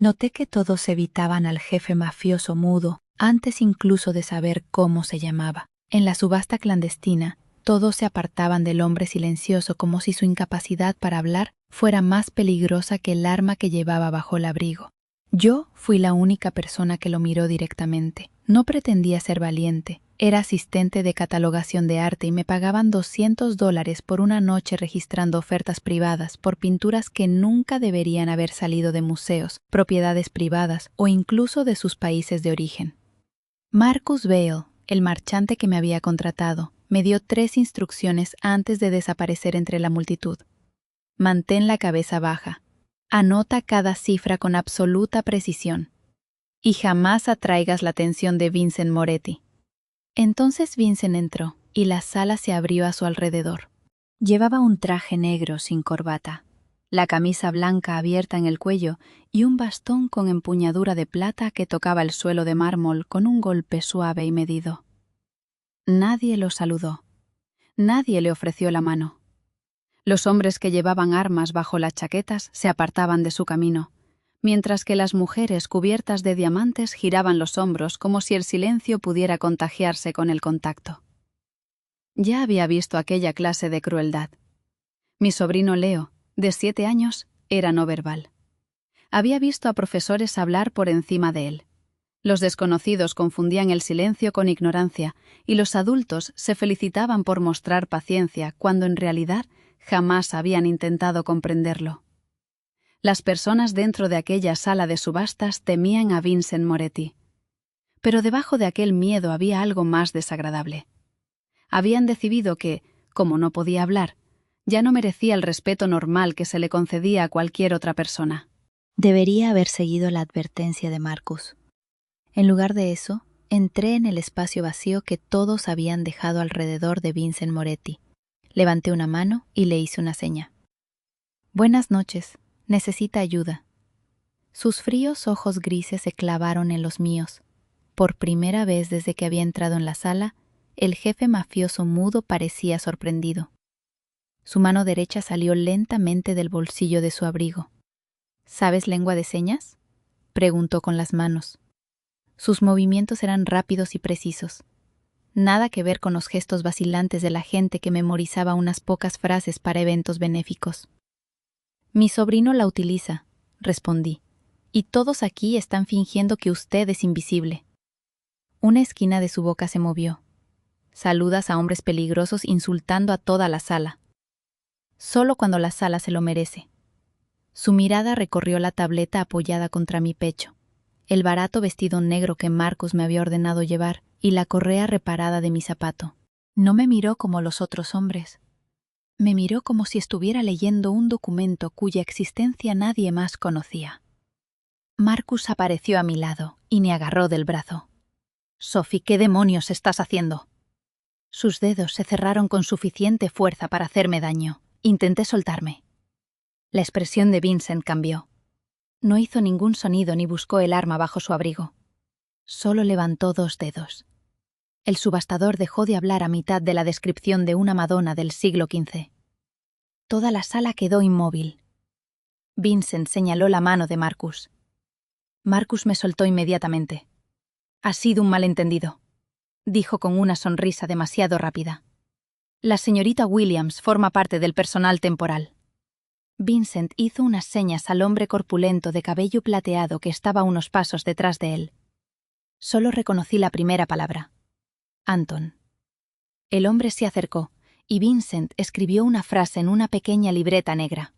Noté que todos evitaban al jefe mafioso mudo antes incluso de saber cómo se llamaba. En la subasta clandestina, todos se apartaban del hombre silencioso como si su incapacidad para hablar fuera más peligrosa que el arma que llevaba bajo el abrigo. Yo fui la única persona que lo miró directamente. No pretendía ser valiente. Era asistente de catalogación de arte y me pagaban $200 por una noche registrando ofertas privadas por pinturas que nunca deberían haber salido de museos, propiedades privadas o incluso de sus países de origen. Marcus Vail, el marchante que me había contratado, me dio 3 instrucciones antes de desaparecer entre la multitud. Mantén la cabeza baja. Anota cada cifra con absoluta precisión. Y jamás atraigas la atención de Vincent Moretti. Entonces Vincent entró y la sala se abrió a su alrededor. Llevaba un traje negro sin corbata, la camisa blanca abierta en el cuello y un bastón con empuñadura de plata que tocaba el suelo de mármol con un golpe suave y medido. Nadie lo saludó. Nadie le ofreció la mano. Los hombres que llevaban armas bajo las chaquetas se apartaban de su camino, mientras que las mujeres cubiertas de diamantes giraban los hombros como si el silencio pudiera contagiarse con el contacto. Ya había visto aquella clase de crueldad. Mi sobrino Leo, de 7 años, era no verbal. Había visto a profesores hablar por encima de él. Los desconocidos confundían el silencio con ignorancia y los adultos se felicitaban por mostrar paciencia cuando en realidad jamás habían intentado comprenderlo. Las personas dentro de aquella sala de subastas temían a Vincent Moretti. Pero debajo de aquel miedo había algo más desagradable. Habían decidido que, como no podía hablar, ya no merecía el respeto normal que se le concedía a cualquier otra persona. Debería haber seguido la advertencia de Marcus. En lugar de eso, entré en el espacio vacío que todos habían dejado alrededor de Vincent Moretti. Levanté una mano y le hice una seña. «Buenas noches. Necesita ayuda». Sus fríos ojos grises se clavaron en los míos. Por primera vez desde que había entrado en la sala, el jefe mafioso mudo parecía sorprendido. Su mano derecha salió lentamente del bolsillo de su abrigo. «¿Sabes lengua de señas?», preguntó con las manos. Sus movimientos eran rápidos y precisos. Nada que ver con los gestos vacilantes de la gente que memorizaba unas pocas frases para eventos benéficos. «Mi sobrino la utiliza», respondí, «y todos aquí están fingiendo que usted es invisible». Una esquina de su boca se movió. «Saludas a hombres peligrosos insultando a toda la sala. Solo cuando la sala se lo merece». Su mirada recorrió la tableta apoyada contra mi pecho, el barato vestido negro que Marcus me había ordenado llevar y la correa reparada de mi zapato. No me miró como los otros hombres. Me miró como si estuviera leyendo un documento cuya existencia nadie más conocía. Marcus apareció a mi lado y me agarró del brazo. «Sophie, ¿qué demonios estás haciendo?». Sus dedos se cerraron con suficiente fuerza para hacerme daño. Intenté soltarme. La expresión de Vincent cambió. No hizo ningún sonido ni buscó el arma bajo su abrigo. Solo levantó 2 dedos. El subastador dejó de hablar a mitad de la descripción de una Madonna del siglo XV. Toda la sala quedó inmóvil. Vincent señaló la mano de Marcus. Marcus me soltó inmediatamente. «Ha sido un malentendido», dijo con una sonrisa demasiado rápida. «La señorita Williams forma parte del personal temporal». Vincent hizo unas señas al hombre corpulento de cabello plateado que estaba a unos pasos detrás de él. Solo reconocí la primera palabra. «Anton». El hombre se acercó y Vincent escribió una frase en una pequeña libreta negra.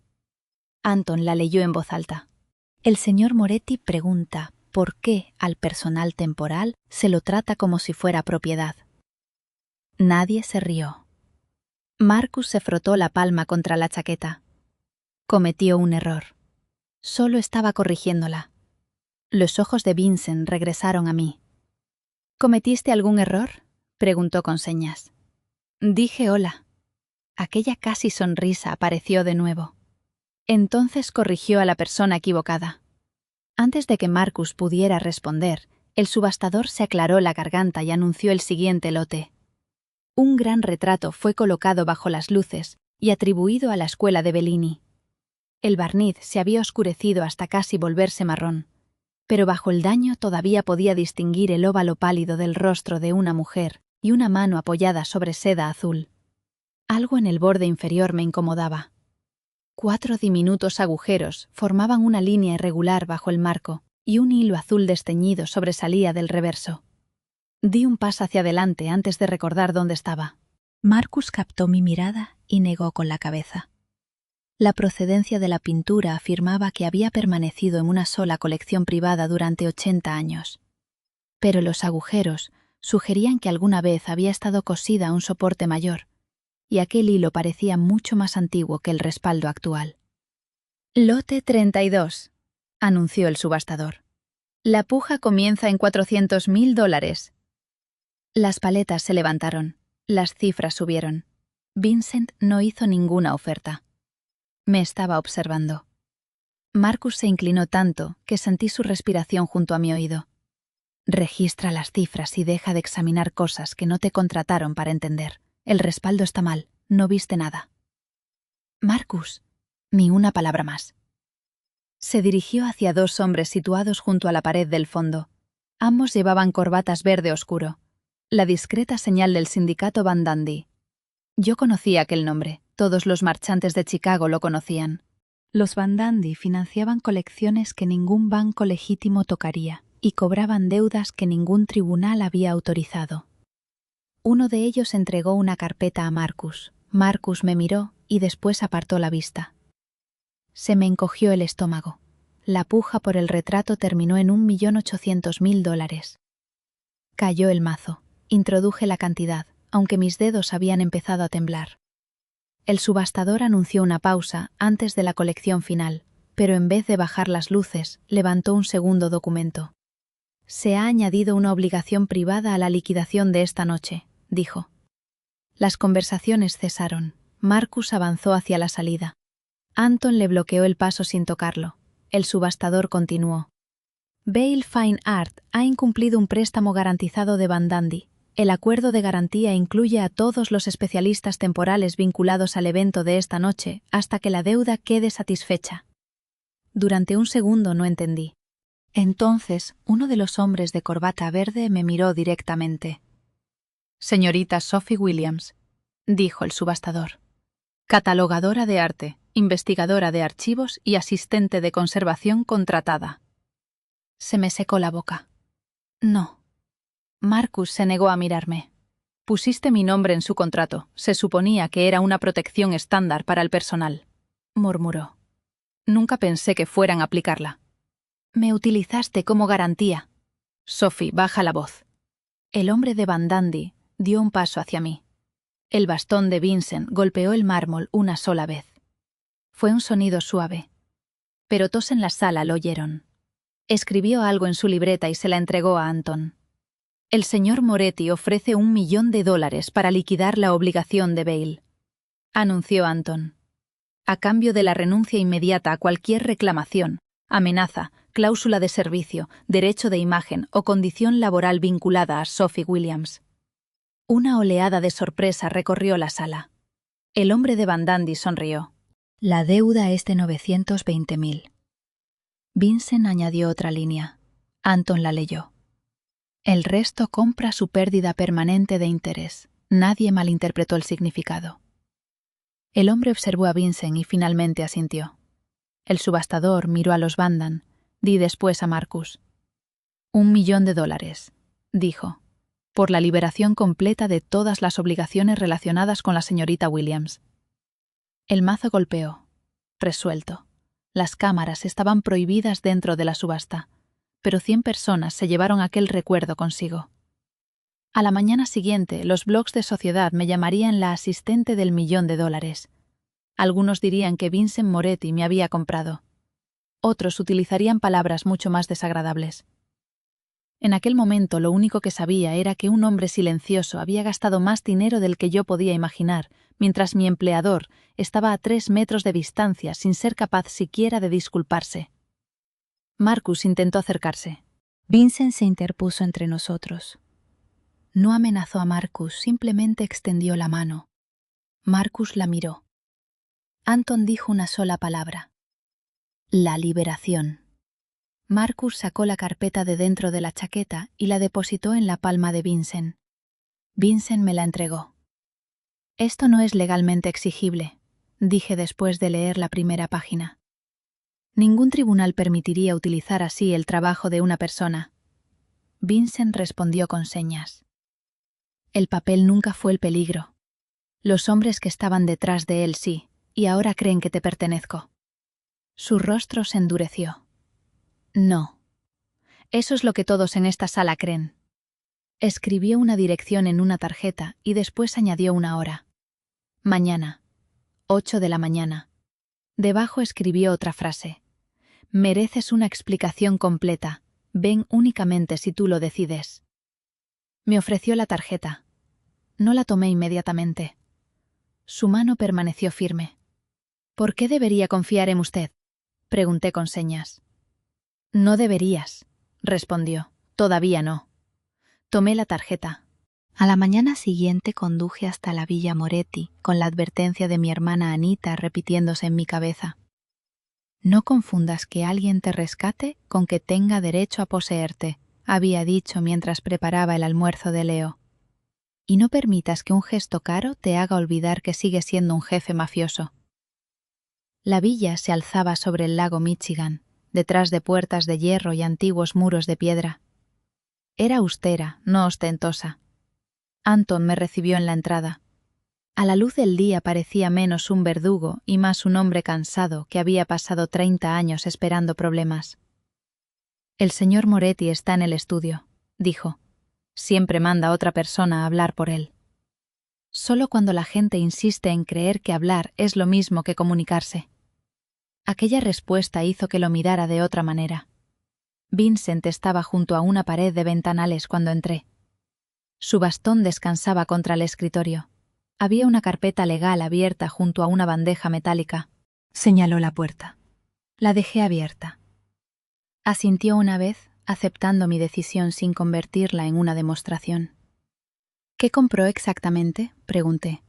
Anton la leyó en voz alta. «El señor Moretti pregunta por qué al personal temporal se lo trata como si fuera propiedad». Nadie se rió. Marcus se frotó la palma contra la chaqueta. Cometió un error. Solo estaba corrigiéndola. Los ojos de Vincent regresaron a mí. «¿Cometiste algún error?», preguntó con señas. Dije hola. Aquella casi sonrisa apareció de nuevo. Entonces corrigió a la persona equivocada. Antes de que Marcus pudiera responder, el subastador se aclaró la garganta y anunció el siguiente lote. Un gran retrato fue colocado bajo las luces y atribuido a la escuela de Bellini. El barniz se había oscurecido hasta casi volverse marrón, Pero bajo el daño todavía podía distinguir el óvalo pálido del rostro de una mujer y una mano apoyada sobre seda azul. Algo en el borde inferior me incomodaba. 4 diminutos agujeros formaban una línea irregular bajo el marco, y un hilo azul desteñido sobresalía del reverso. Di un paso hacia adelante antes de recordar dónde estaba. Marcus captó mi mirada y negó con la cabeza. La procedencia de la pintura afirmaba que había permanecido en una sola colección privada durante 80 años. Pero los agujeros sugerían que alguna vez había estado cosida a un soporte mayor, y aquel hilo parecía mucho más antiguo que el respaldo actual. «Lote 32», anunció el subastador. «La puja comienza en $400.000». Las paletas se levantaron, las cifras subieron. Vincent no hizo ninguna oferta. Me estaba observando. Marcus se inclinó tanto que sentí su respiración junto a mi oído. «Registra las cifras y deja de examinar cosas que no te contrataron para entender. El respaldo está mal, no viste nada». «Marcus», ni una palabra más. Se dirigió hacia 2 hombres situados junto a la pared del fondo. Ambos llevaban corbatas verde oscuro, la discreta señal del sindicato Van Dandy. Yo conocía aquel nombre, todos los marchantes de Chicago lo conocían. Los Van Dandy financiaban colecciones que ningún banco legítimo tocaría y cobraban deudas que ningún tribunal había autorizado. Uno de ellos entregó una carpeta a Marcus. Marcus me miró y después apartó la vista. Se me encogió el estómago. La puja por el retrato terminó en $1.800.000. Cayó el mazo. Introduje la cantidad, aunque mis dedos habían empezado a temblar. El subastador anunció una pausa antes de la colección final, pero en vez de bajar las luces, levantó un segundo documento. «Se ha añadido una obligación privada a la liquidación de esta noche», dijo. Las conversaciones cesaron. Marcus avanzó hacia la salida. Anton le bloqueó el paso sin tocarlo. El subastador continuó. «Vail Fine Art ha incumplido un préstamo garantizado de Van Dandy. El acuerdo de garantía incluye a todos los especialistas temporales vinculados al evento de esta noche hasta que la deuda quede satisfecha». Durante un segundo no entendí. Entonces, uno de los hombres de corbata verde me miró directamente. «Señorita Sophie Williams», dijo el subastador. «Catalogadora de arte, investigadora de archivos y asistente de conservación contratada». Se me secó la boca. «No». Marcus se negó a mirarme. «Pusiste mi nombre en su contrato. Se suponía que era una protección estándar para el personal», murmuró. «Nunca pensé que fueran a aplicarla». «Me utilizaste como garantía». «Sophie, baja la voz». El hombre de Van Dandy dio un paso hacia mí. El bastón de Vincent golpeó el mármol una sola vez. Fue un sonido suave. Pero todos en la sala lo oyeron. Escribió algo en su libreta y se la entregó a Anton. «El señor Moretti ofrece $1.000.000 para liquidar la obligación de Vail», anunció Anton. «A cambio de la renuncia inmediata a cualquier reclamación, amenaza, cláusula de servicio, derecho de imagen o condición laboral vinculada a Sophie Williams». Una oleada de sorpresa recorrió la sala. El hombre de Van Dandy sonrió. «La deuda es de 920.000. Vincent añadió otra línea. Anton la leyó. «El resto compra su pérdida permanente de interés». Nadie malinterpretó el significado. El hombre observó a Vincent y finalmente asintió. El subastador miró a los Vandan, di después a Marcus. $1.000.000, dijo, por la liberación completa de todas las obligaciones relacionadas con la señorita Williams. El mazo golpeó, resuelto. Las cámaras estaban prohibidas dentro de la subasta, pero 100 personas se llevaron aquel recuerdo consigo. A la mañana siguiente, los blogs de sociedad me llamarían la asistente del $1.000.000. Algunos dirían que Vincent Moretti me había comprado. Otros utilizarían palabras mucho más desagradables. En aquel momento lo único que sabía era que un hombre silencioso había gastado más dinero del que yo podía imaginar, mientras mi empleador estaba a 3 metros de distancia sin ser capaz siquiera de disculparse. Marcus intentó acercarse. Vincent se interpuso entre nosotros. No amenazó a Marcus, simplemente extendió la mano. Marcus la miró. Anton dijo una sola palabra. La liberación. Marcus sacó la carpeta de dentro de la chaqueta y la depositó en la palma de Vincent. Vincent me la entregó. Esto no es legalmente exigible, dije después de leer la primera página. Ningún tribunal permitiría utilizar así el trabajo de una persona. Vincent respondió con señas. El papel nunca fue el peligro. Los hombres que estaban detrás de él sí, y ahora creen que te pertenezco. Su rostro se endureció. No. Eso es lo que todos en esta sala creen. Escribió una dirección en una tarjeta y después añadió una hora. Mañana. 8 de la mañana. Debajo escribió otra frase. Mereces una explicación completa. Ven únicamente si tú lo decides. Me ofreció la tarjeta. No la tomé inmediatamente. Su mano permaneció firme. ¿Por qué debería confiar en usted?, pregunté con señas. No deberías, respondió. Todavía no. Tomé la tarjeta. A la mañana siguiente conduje hasta la Villa Moretti, con la advertencia de mi hermana Anita repitiéndose en mi cabeza. No confundas que alguien te rescate con que tenga derecho a poseerte, había dicho mientras preparaba el almuerzo de Leo. Y no permitas que un gesto caro te haga olvidar que sigues siendo un jefe mafioso. La villa se alzaba sobre el lago Michigan, detrás de puertas de hierro y antiguos muros de piedra. Era austera, no ostentosa. Anton me recibió en la entrada. A la luz del día parecía menos un verdugo y más un hombre cansado que había pasado 30 años esperando problemas. El señor Moretti está en el estudio, dijo. Siempre manda a otra persona a hablar por él. Solo cuando la gente insiste en creer que hablar es lo mismo que comunicarse. Aquella respuesta hizo que lo mirara de otra manera. Vincent estaba junto a una pared de ventanales cuando entré. Su bastón descansaba contra el escritorio. Había una carpeta legal abierta junto a una bandeja metálica. Señaló la puerta. La dejé abierta. Asintió una vez, aceptando mi decisión sin convertirla en una demostración. ¿Qué compró exactamente?, pregunté.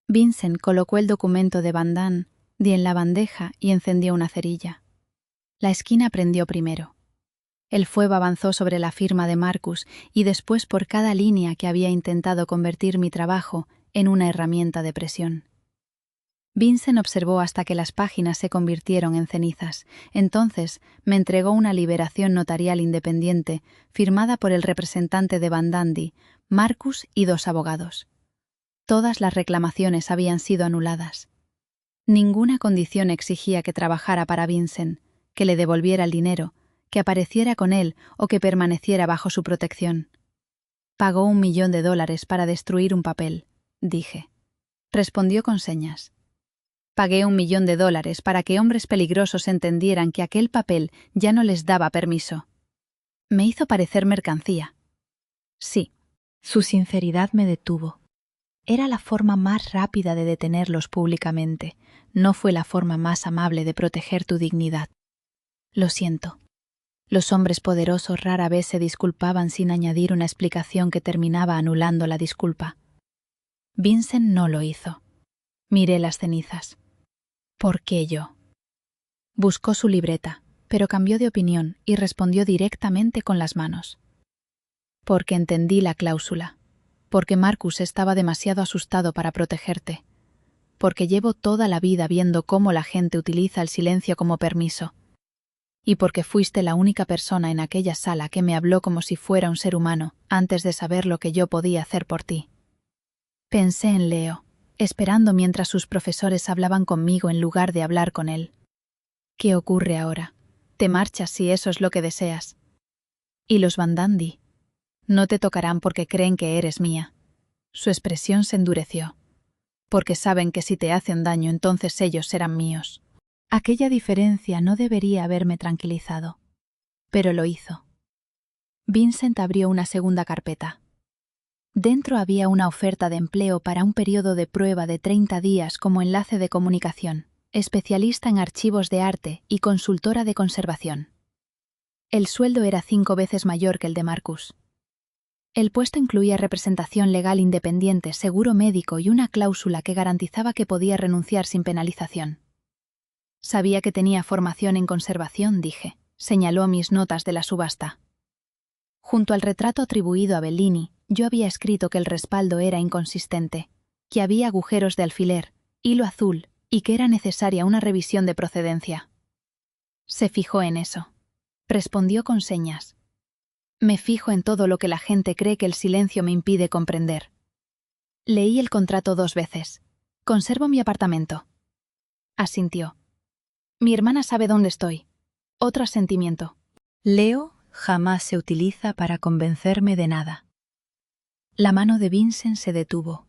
Vincent colocó el documento de Van Damme, di en la bandeja y encendió una cerilla. La esquina prendió primero. El fuego avanzó sobre la firma de Marcus y después por cada línea que había intentado convertir mi trabajo en una herramienta de presión. Vincent observó hasta que las páginas se convirtieron en cenizas. Entonces me entregó una liberación notarial independiente firmada por el representante de Van Damme, Marcus y 2 abogados. Todas las reclamaciones habían sido anuladas. Ninguna condición exigía que trabajara para Vincent, que le devolviera el dinero, que apareciera con él o que permaneciera bajo su protección. Pagó $1 millón para destruir un papel, dije. Respondió con señas. Pagué $1 millón para que hombres peligrosos entendieran que aquel papel ya no les daba permiso. Me hizo parecer mercancía. Sí. Su sinceridad me detuvo. Era la forma más rápida de detenerlos públicamente. No fue la forma más amable de proteger tu dignidad. Lo siento. Los hombres poderosos rara vez se disculpaban sin añadir una explicación que terminaba anulando la disculpa. Vincent no lo hizo. Miré las cenizas. ¿Por qué yo? Buscó su libreta, pero cambió de opinión y respondió directamente con las manos. Porque entendí la cláusula. Porque Marcus estaba demasiado asustado para protegerte. Porque llevo toda la vida viendo cómo la gente utiliza el silencio como permiso. Y porque fuiste la única persona en aquella sala que me habló como si fuera un ser humano antes de saber lo que yo podía hacer por ti. Pensé en Leo, esperando mientras sus profesores hablaban conmigo en lugar de hablar con él. ¿Qué ocurre ahora? Te marchas si eso es lo que deseas. ¿Y los Van Damme? No te tocarán porque creen que eres mía. Su expresión se endureció. Porque saben que si te hacen daño entonces ellos serán míos. Aquella diferencia no debería haberme tranquilizado. Pero lo hizo. Vincent abrió una segunda carpeta. Dentro había una oferta de empleo para un periodo de prueba de 30 días como enlace de comunicación, especialista en archivos de arte y consultora de conservación. El sueldo era 5 veces mayor que el de Marcus. El puesto incluía representación legal independiente, seguro médico y una cláusula que garantizaba que podía renunciar sin penalización. Sabía que tenía formación en conservación, dije. Señaló mis notas de la subasta. Junto al retrato atribuido a Bellini, yo había escrito que el respaldo era inconsistente, que había agujeros de alfiler, hilo azul y que era necesaria una revisión de procedencia. Se fijó en eso. Respondió con señas. Me fijo en todo lo que la gente cree que el silencio me impide comprender. Leí el contrato 2 veces. Conservo mi apartamento. Asintió. Mi hermana sabe dónde estoy. Otro asentimiento. Leo jamás se utiliza para convencerme de nada. La mano de Vincent se detuvo.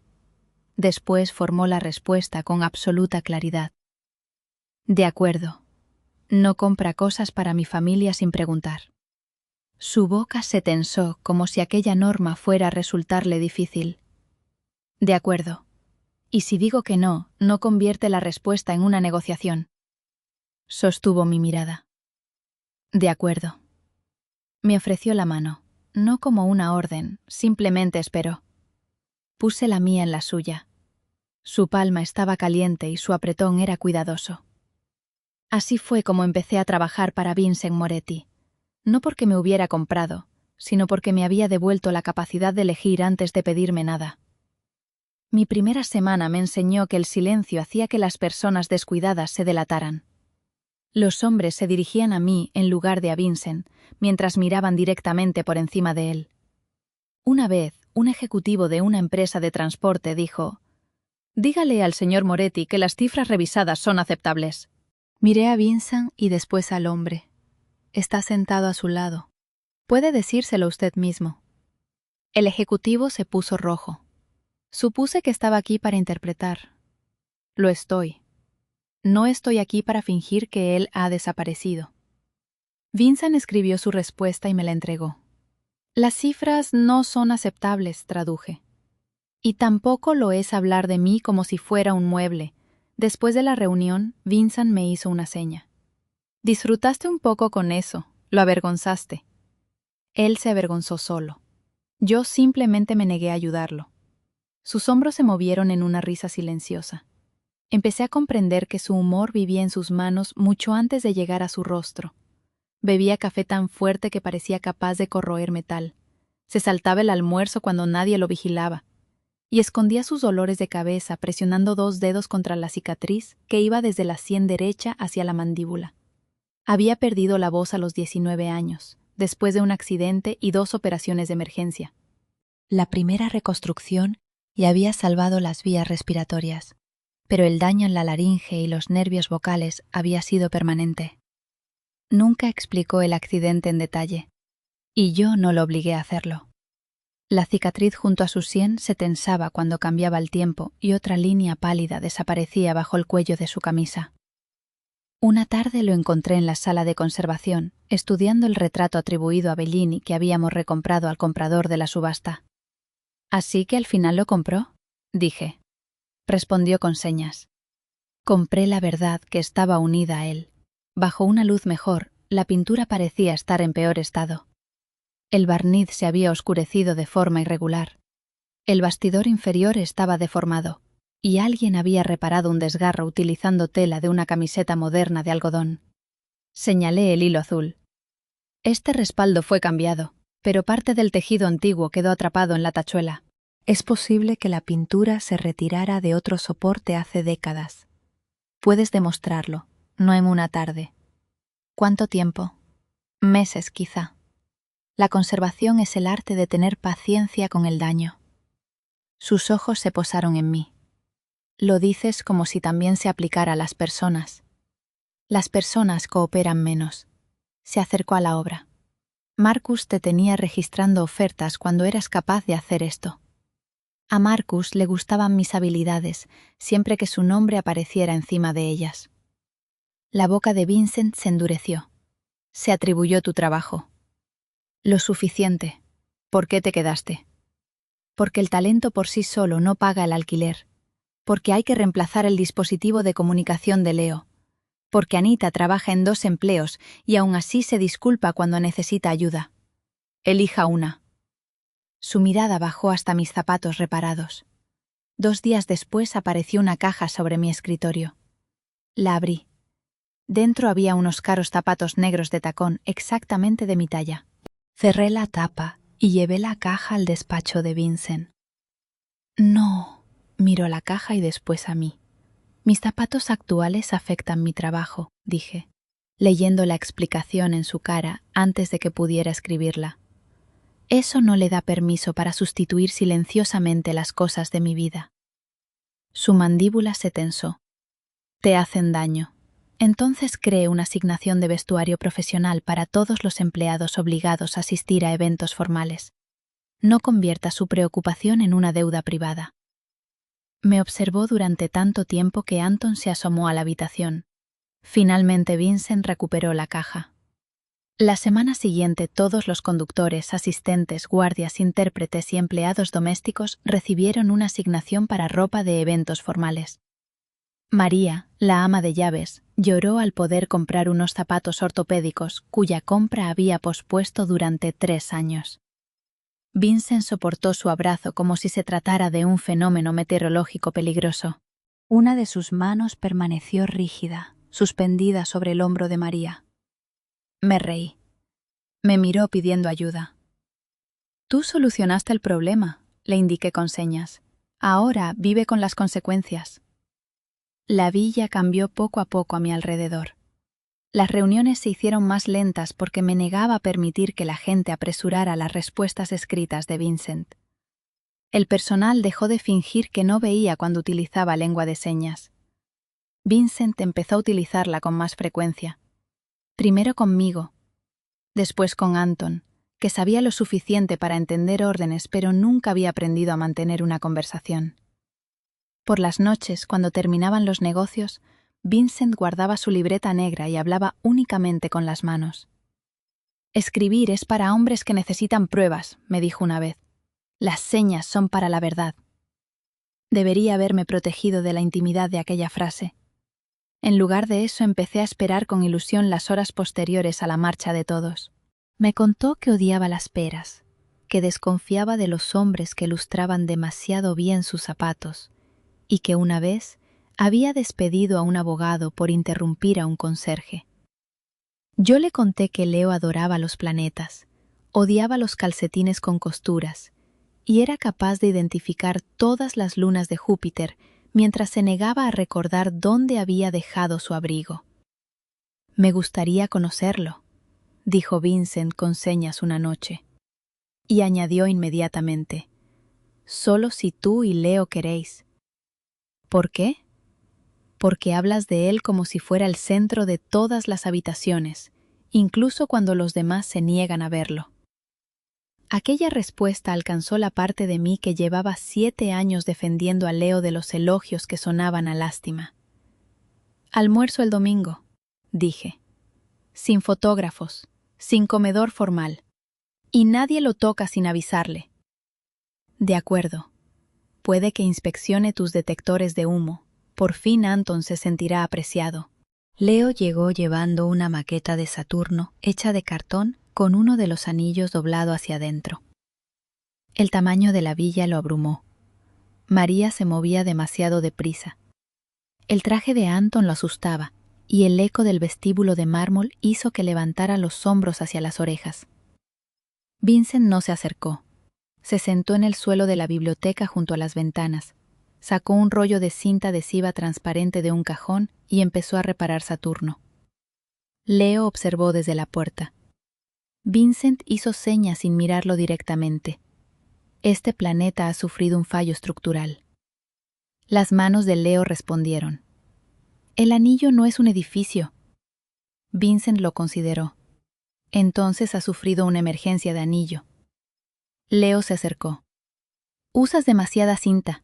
Después formó la respuesta con absoluta claridad. De acuerdo. No compra cosas para mi familia sin preguntar. Su boca se tensó como si aquella norma fuera a resultarle difícil. De acuerdo. Y si digo que no, no convierte la respuesta en una negociación. Sostuvo mi mirada. De acuerdo. Me ofreció la mano, no como una orden, simplemente esperó. Puse la mía en la suya. Su palma estaba caliente y su apretón era cuidadoso. Así fue como empecé a trabajar para Vincent Moretti, no porque me hubiera comprado, sino porque me había devuelto la capacidad de elegir antes de pedirme nada. Mi primera semana me enseñó que el silencio hacía que las personas descuidadas se delataran. Los hombres se dirigían a mí en lugar de a Vincent, mientras miraban directamente por encima de él. Una vez, un ejecutivo de una empresa de transporte dijo: «Dígale al señor Moretti que las cifras revisadas son aceptables». Miré a Vincent y después al hombre. Está sentado a su lado. Puede decírselo usted mismo. El ejecutivo se puso rojo. Supuse que estaba aquí para interpretar. Lo estoy. No estoy aquí para fingir que él ha desaparecido. Vincent escribió su respuesta y me la entregó. Las cifras no son aceptables, traduje. Y tampoco lo es hablar de mí como si fuera un mueble. Después de la reunión, Vincent me hizo una seña. Disfrutaste un poco con eso, lo avergonzaste. Él se avergonzó solo. Yo simplemente me negué a ayudarlo. Sus hombros se movieron en una risa silenciosa. Empecé a comprender que su humor vivía en sus manos mucho antes de llegar a su rostro. Bebía café tan fuerte que parecía capaz de corroer metal. Se saltaba el almuerzo cuando nadie lo vigilaba. Y escondía sus dolores de cabeza presionando 2 dedos contra la cicatriz que iba desde la sien derecha hacia la mandíbula. Había perdido la voz a los 19 años, después de un accidente y 2 operaciones de emergencia. La primera reconstrucción y había salvado las vías respiratorias, pero el daño en la laringe y los nervios vocales había sido permanente. Nunca explicó el accidente en detalle, y yo no lo obligué a hacerlo. La cicatriz junto a su sien se tensaba cuando cambiaba el tiempo y otra línea pálida desaparecía bajo el cuello de su camisa. Una tarde lo encontré en la sala de conservación, estudiando el retrato atribuido a Bellini que habíamos recomprado al comprador de la subasta. «¿Así que al final lo compró?», dije. Respondió con señas. Compré la verdad que estaba unida a él. Bajo una luz mejor, la pintura parecía estar en peor estado. El barniz se había oscurecido de forma irregular. El bastidor inferior estaba deformado, y alguien había reparado un desgarro utilizando tela de una camiseta moderna de algodón. Señalé el hilo azul. Este respaldo fue cambiado, pero parte del tejido antiguo quedó atrapado en la tachuela. Es posible que la pintura se retirara de otro soporte hace décadas. Puedes demostrarlo, no en una tarde. ¿Cuánto tiempo? Meses, quizá. La conservación es el arte de tener paciencia con el daño. Sus ojos se posaron en mí. Lo dices como si también se aplicara a las personas. Las personas cooperan menos. Se acercó a la obra. Marcus te tenía registrando ofertas cuando eras capaz de hacer esto. A Marcus le gustaban mis habilidades, siempre que su nombre apareciera encima de ellas. La boca de Vincent se endureció. Se atribuyó tu trabajo. Lo suficiente. ¿Por qué te quedaste? Porque el talento por sí solo no paga el alquiler. Porque hay que reemplazar el dispositivo de comunicación de Leo. Porque Anita trabaja en 2 empleos y aún así se disculpa cuando necesita ayuda. Elija una. Su mirada bajó hasta mis zapatos reparados. 2 días después apareció una caja sobre mi escritorio. La abrí. Dentro había unos caros zapatos negros de tacón exactamente de mi talla. Cerré la tapa y llevé la caja al despacho de Vincent. No, miró la caja y después a mí. Mis zapatos actuales afectan mi trabajo, dije, leyendo la explicación en su cara antes de que pudiera escribirla. Eso no le da permiso para sustituir silenciosamente las cosas de mi vida. Su mandíbula se tensó. Te hacen daño. Entonces cree una asignación de vestuario profesional para todos los empleados obligados a asistir a eventos formales. No convierta su preocupación en una deuda privada. Me observó durante tanto tiempo que Anton se asomó a la habitación. Finalmente Vincent recuperó la caja. La semana siguiente todos los conductores, asistentes, guardias, intérpretes y empleados domésticos recibieron una asignación para ropa de eventos formales. María, la ama de llaves, lloró al poder comprar unos zapatos ortopédicos cuya compra había pospuesto durante 3 años. Vincent soportó su abrazo como si se tratara de un fenómeno meteorológico peligroso. Una de sus manos permaneció rígida, suspendida sobre el hombro de María. Me reí. Me miró pidiendo ayuda. Tú solucionaste el problema, le indiqué con señas. Ahora vive con las consecuencias. La villa cambió poco a poco a mi alrededor. Las reuniones se hicieron más lentas porque me negaba a permitir que la gente apresurara las respuestas escritas de Vincent. El personal dejó de fingir que no veía cuando utilizaba lengua de señas. Vincent empezó a utilizarla con más frecuencia. Primero conmigo, después con Anton, que sabía lo suficiente para entender órdenes pero nunca había aprendido a mantener una conversación. Por las noches, cuando terminaban los negocios, Vincent guardaba su libreta negra y hablaba únicamente con las manos. Escribir es para hombres que necesitan pruebas, me dijo una vez. Las señas son para la verdad. Debería haberme protegido de la intimidad de aquella frase. En lugar de eso, empecé a esperar con ilusión las horas posteriores a la marcha de todos. Me contó que odiaba las peras, que desconfiaba de los hombres que lustraban demasiado bien sus zapatos, y que una vez había despedido a un abogado por interrumpir a un conserje. Yo le conté que Leo adoraba los planetas, odiaba los calcetines con costuras, y era capaz de identificar todas las lunas de Júpiter mientras se negaba a recordar dónde había dejado su abrigo. Me gustaría conocerlo, dijo Vincent con señas una noche, y añadió inmediatamente, solo si tú y Leo queréis. ¿Por qué? Porque hablas de él como si fuera el centro de todas las habitaciones, incluso cuando los demás se niegan a verlo. Aquella respuesta alcanzó la parte de mí que llevaba 7 años defendiendo a Leo de los elogios que sonaban a lástima. Almuerzo el domingo, dije. Sin fotógrafos, sin comedor formal. Y nadie lo toca sin avisarle. De acuerdo. Puede que inspeccione tus detectores de humo. Por fin Anton se sentirá apreciado. Leo llegó llevando una maqueta de Saturno hecha de cartón con uno de los anillos doblado hacia adentro. El tamaño de la villa lo abrumó. María se movía demasiado deprisa. El traje de Anton lo asustaba, y el eco del vestíbulo de mármol hizo que levantara los hombros hacia las orejas. Vincent no se acercó. Se sentó en el suelo de la biblioteca junto a las ventanas, sacó un rollo de cinta adhesiva transparente de un cajón y empezó a reparar Saturno. Leo observó desde la puerta. Vincent hizo señas sin mirarlo directamente. Este planeta ha sufrido un fallo estructural. Las manos de Leo respondieron. El anillo no es un edificio. Vincent lo consideró. Entonces ha sufrido una emergencia de anillo. Leo se acercó. Usas demasiada cinta.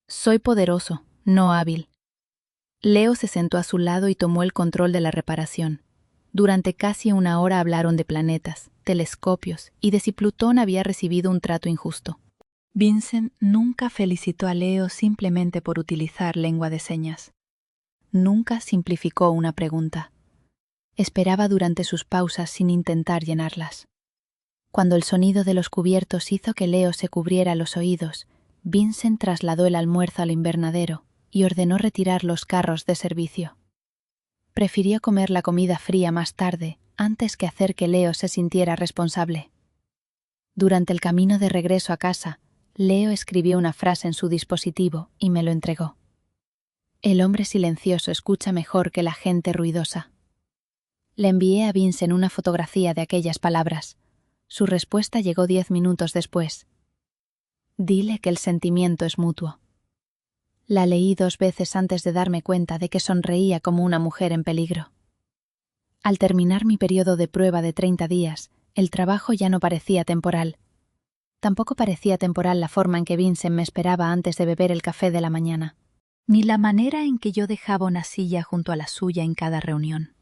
Soy poderoso, no hábil. Leo se sentó a su lado y tomó el control de la reparación. Durante casi 1 hora hablaron de planetas, telescopios y de si Plutón había recibido un trato injusto. Vincent nunca felicitó a Leo simplemente por utilizar lengua de señas. Nunca simplificó una pregunta. Esperaba durante sus pausas sin intentar llenarlas. Cuando el sonido de los cubiertos hizo que Leo se cubriera los oídos, Vincent trasladó el almuerzo al invernadero y ordenó retirar los carros de servicio. Prefirió comer la comida fría más tarde, antes que hacer que Leo se sintiera responsable. Durante el camino de regreso a casa, Leo escribió una frase en su dispositivo y me lo entregó. El hombre silencioso escucha mejor que la gente ruidosa. Le envié a Vincent una fotografía de aquellas palabras. Su respuesta llegó 10 minutos después. Dile que el sentimiento es mutuo. La leí 2 veces antes de darme cuenta de que sonreía como una mujer en peligro. Al terminar mi periodo de prueba de 30 días, el trabajo ya no parecía temporal. Tampoco parecía temporal la forma en que Vincent me esperaba antes de beber el café de la mañana, ni la manera en que yo dejaba una silla junto a la suya en cada reunión.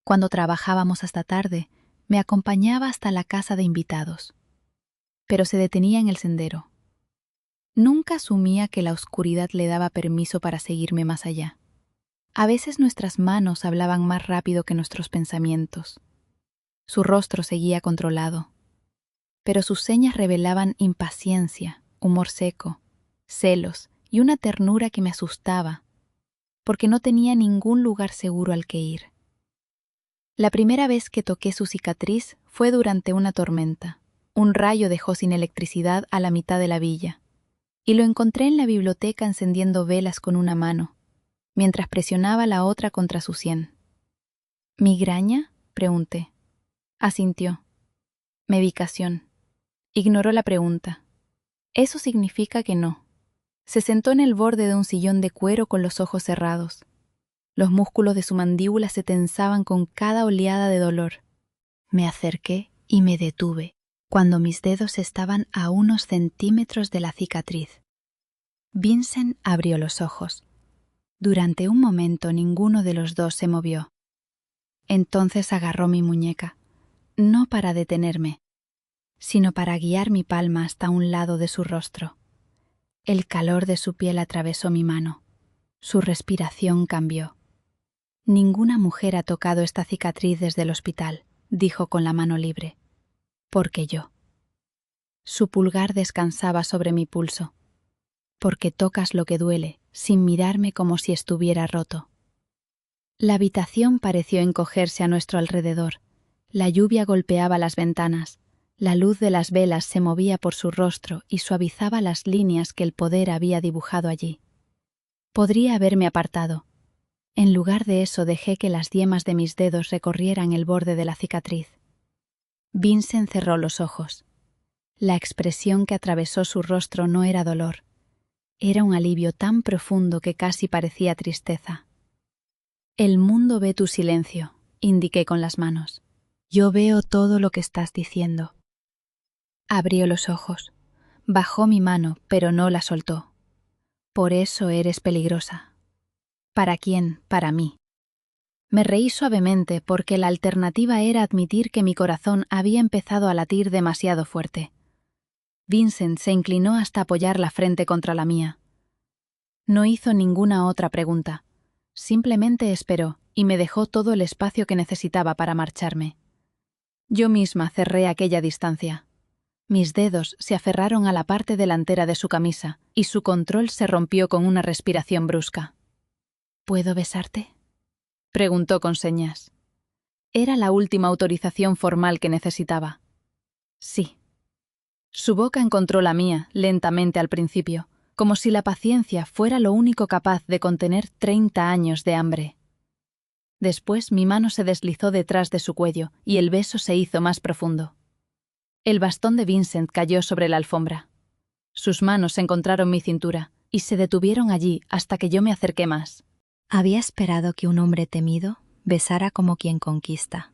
Cuando trabajábamos hasta tarde, me acompañaba hasta la casa de invitados, pero se detenía en el sendero. Nunca asumía que la oscuridad le daba permiso para seguirme más allá. A veces nuestras manos hablaban más rápido que nuestros pensamientos. Su rostro seguía controlado, pero sus señas revelaban impaciencia, humor seco, celos y una ternura que me asustaba, porque no tenía ningún lugar seguro al que ir. La primera vez que toqué su cicatriz fue durante una tormenta. Un rayo dejó sin electricidad a la mitad de la villa, y lo encontré en la biblioteca encendiendo velas con una mano, mientras presionaba la otra contra su sien. ¿Migraña?, pregunté. Asintió. Medicación. Ignoró la pregunta. Eso significa que no. Se sentó en el borde de un sillón de cuero con los ojos cerrados. Los músculos de su mandíbula se tensaban con cada oleada de dolor. Me acerqué y me detuve, cuando mis dedos estaban a unos centímetros de la cicatriz. Vincent abrió los ojos. Durante un momento ninguno de los dos se movió. Entonces agarró mi muñeca, no para detenerme, sino para guiar mi palma hasta un lado de su rostro. El calor de su piel atravesó mi mano. Su respiración cambió. Ninguna mujer ha tocado esta cicatriz desde el hospital, dijo con la mano libre. Porque yo. Su pulgar descansaba sobre mi pulso. Porque tocas lo que duele, sin mirarme como si estuviera roto. La habitación pareció encogerse a nuestro alrededor. La lluvia golpeaba las ventanas. La luz de las velas se movía por su rostro y suavizaba las líneas que el poder había dibujado allí. Podría haberme apartado. En lugar de eso dejé que las yemas de mis dedos recorrieran el borde de la cicatriz. Vincent cerró los ojos. La expresión que atravesó su rostro no era dolor. Era un alivio tan profundo que casi parecía tristeza. El mundo ve tu silencio, indiqué con las manos. Yo veo todo lo que estás diciendo. Abrió los ojos. Bajó mi mano, pero no la soltó. Por eso eres peligrosa. ¿Para quién? Para mí. Me reí suavemente porque la alternativa era admitir que mi corazón había empezado a latir demasiado fuerte. Vincent se inclinó hasta apoyar la frente contra la mía. No hizo ninguna otra pregunta. Simplemente esperó y me dejó todo el espacio que necesitaba para marcharme. Yo misma cerré aquella distancia. Mis dedos se aferraron a la parte delantera de su camisa y su control se rompió con una respiración brusca. ¿Puedo besarte?, preguntó con señas. Era la última autorización formal que necesitaba. Sí. Su boca encontró la mía, lentamente al principio, como si la paciencia fuera lo único capaz de contener 30 años de hambre. Después mi mano se deslizó detrás de su cuello y el beso se hizo más profundo. El bastón de Vincent cayó sobre la alfombra. Sus manos encontraron mi cintura y se detuvieron allí hasta que yo me acerqué más. Había esperado que un hombre temido besara como quien conquista.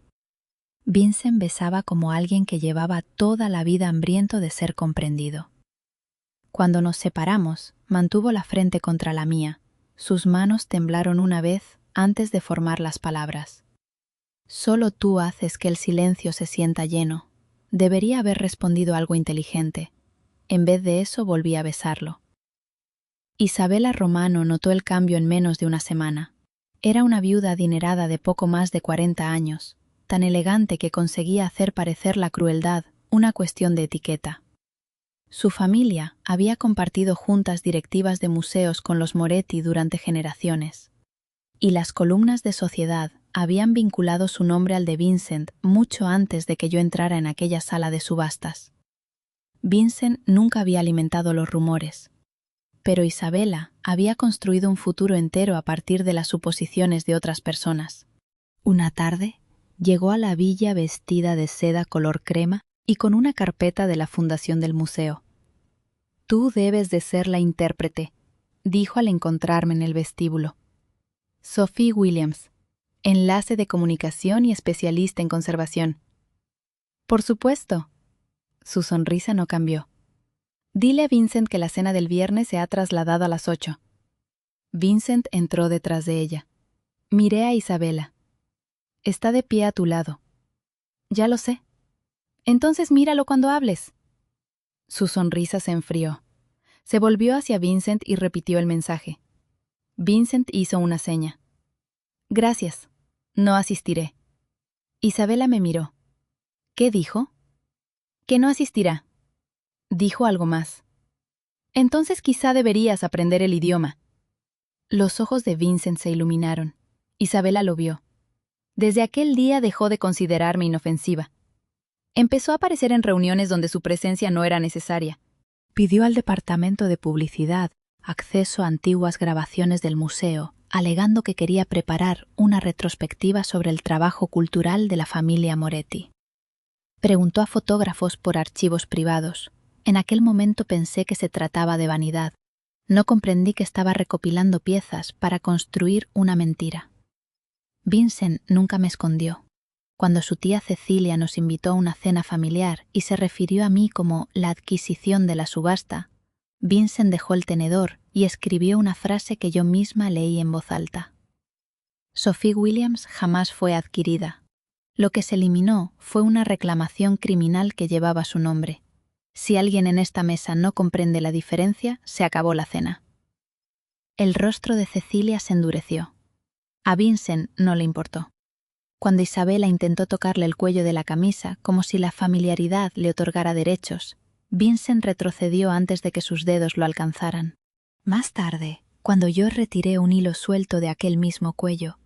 Vincent besaba como alguien que llevaba toda la vida hambriento de ser comprendido. Cuando nos separamos, mantuvo la frente contra la mía. Sus manos temblaron una vez antes de formar las palabras. Solo tú haces que el silencio se sienta lleno. Debería haber respondido algo inteligente. En vez de eso volví a besarlo. Isabela Romano notó el cambio en menos de una semana. Era una viuda adinerada de poco más de 40 años, tan elegante que conseguía hacer parecer la crueldad una cuestión de etiqueta. Su familia había compartido juntas directivas de museos con los Moretti durante generaciones. y las columnas de Sociedad habían vinculado su nombre al de Vincent mucho antes de que yo entrara en aquella sala de subastas. Vincent nunca había alimentado los rumores, pero Isabela había construido un futuro entero a partir de las suposiciones de otras personas. Una tarde, llegó a la villa vestida de seda color crema y con una carpeta de la fundación del museo. «Tú debes de ser la intérprete», dijo al encontrarme en el vestíbulo. «Sophie Williams, enlace de comunicación y especialista en conservación». «Por supuesto». Su sonrisa no cambió. «Dile a Vincent que la cena del viernes se ha trasladado a las 8». Vincent entró detrás de ella. Miré a Isabela. «Está de pie a tu lado». «Ya lo sé». «Entonces míralo cuando hables». Su sonrisa se enfrió. Se volvió hacia Vincent y repitió el mensaje. Vincent hizo una seña. «Gracias. No asistiré». Isabela me miró. «¿Qué dijo?» «Que no asistirá». Dijo algo más. «Entonces quizá deberías aprender el idioma». Los ojos de Vincent se iluminaron. Isabela lo vio. Desde aquel día dejó de considerarme inofensiva. Empezó a aparecer en reuniones donde su presencia no era necesaria. Pidió al departamento de publicidad acceso a antiguas grabaciones del museo, alegando que quería preparar una retrospectiva sobre el trabajo cultural de la familia Moretti. Preguntó a fotógrafos por archivos privados. En aquel momento pensé que se trataba de vanidad. No comprendí que estaba recopilando piezas para construir una mentira. Vincent nunca me escondió. Cuando su tía Cecilia nos invitó a una cena familiar y se refirió a mí como la adquisición de la subasta, Vincent dejó el tenedor y escribió una frase que yo misma leí en voz alta. Sophie Williams jamás fue adquirida. Lo que se eliminó fue una reclamación criminal que llevaba su nombre. Si alguien en esta mesa no comprende la diferencia, se acabó la cena. El rostro de Cecilia se endureció. A Vincent no le importó. Cuando Isabela intentó tocarle el cuello de la camisa como si la familiaridad le otorgara derechos, Vincent retrocedió antes de que sus dedos lo alcanzaran. Más tarde, cuando yo retiré un hilo suelto de aquel mismo cuello,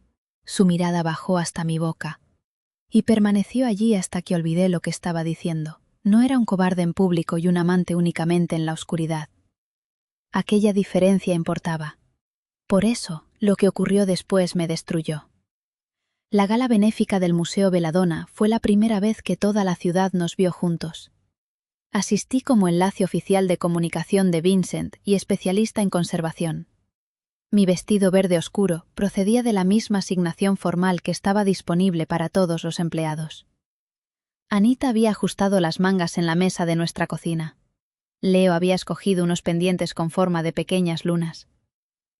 su mirada bajó hasta mi boca y permaneció allí hasta que olvidé lo que estaba diciendo. No era un cobarde en público y un amante únicamente en la oscuridad. Aquella diferencia importaba. Por eso, lo que ocurrió después me destruyó. La gala benéfica del Museo Belladonna fue la primera vez que toda la ciudad nos vio juntos. Asistí como enlace oficial de comunicación de Vincent y especialista en conservación. Mi vestido verde oscuro procedía de la misma asignación formal que estaba disponible para todos los empleados. Anita había ajustado las mangas en la mesa de nuestra cocina. Leo había escogido unos pendientes con forma de pequeñas lunas.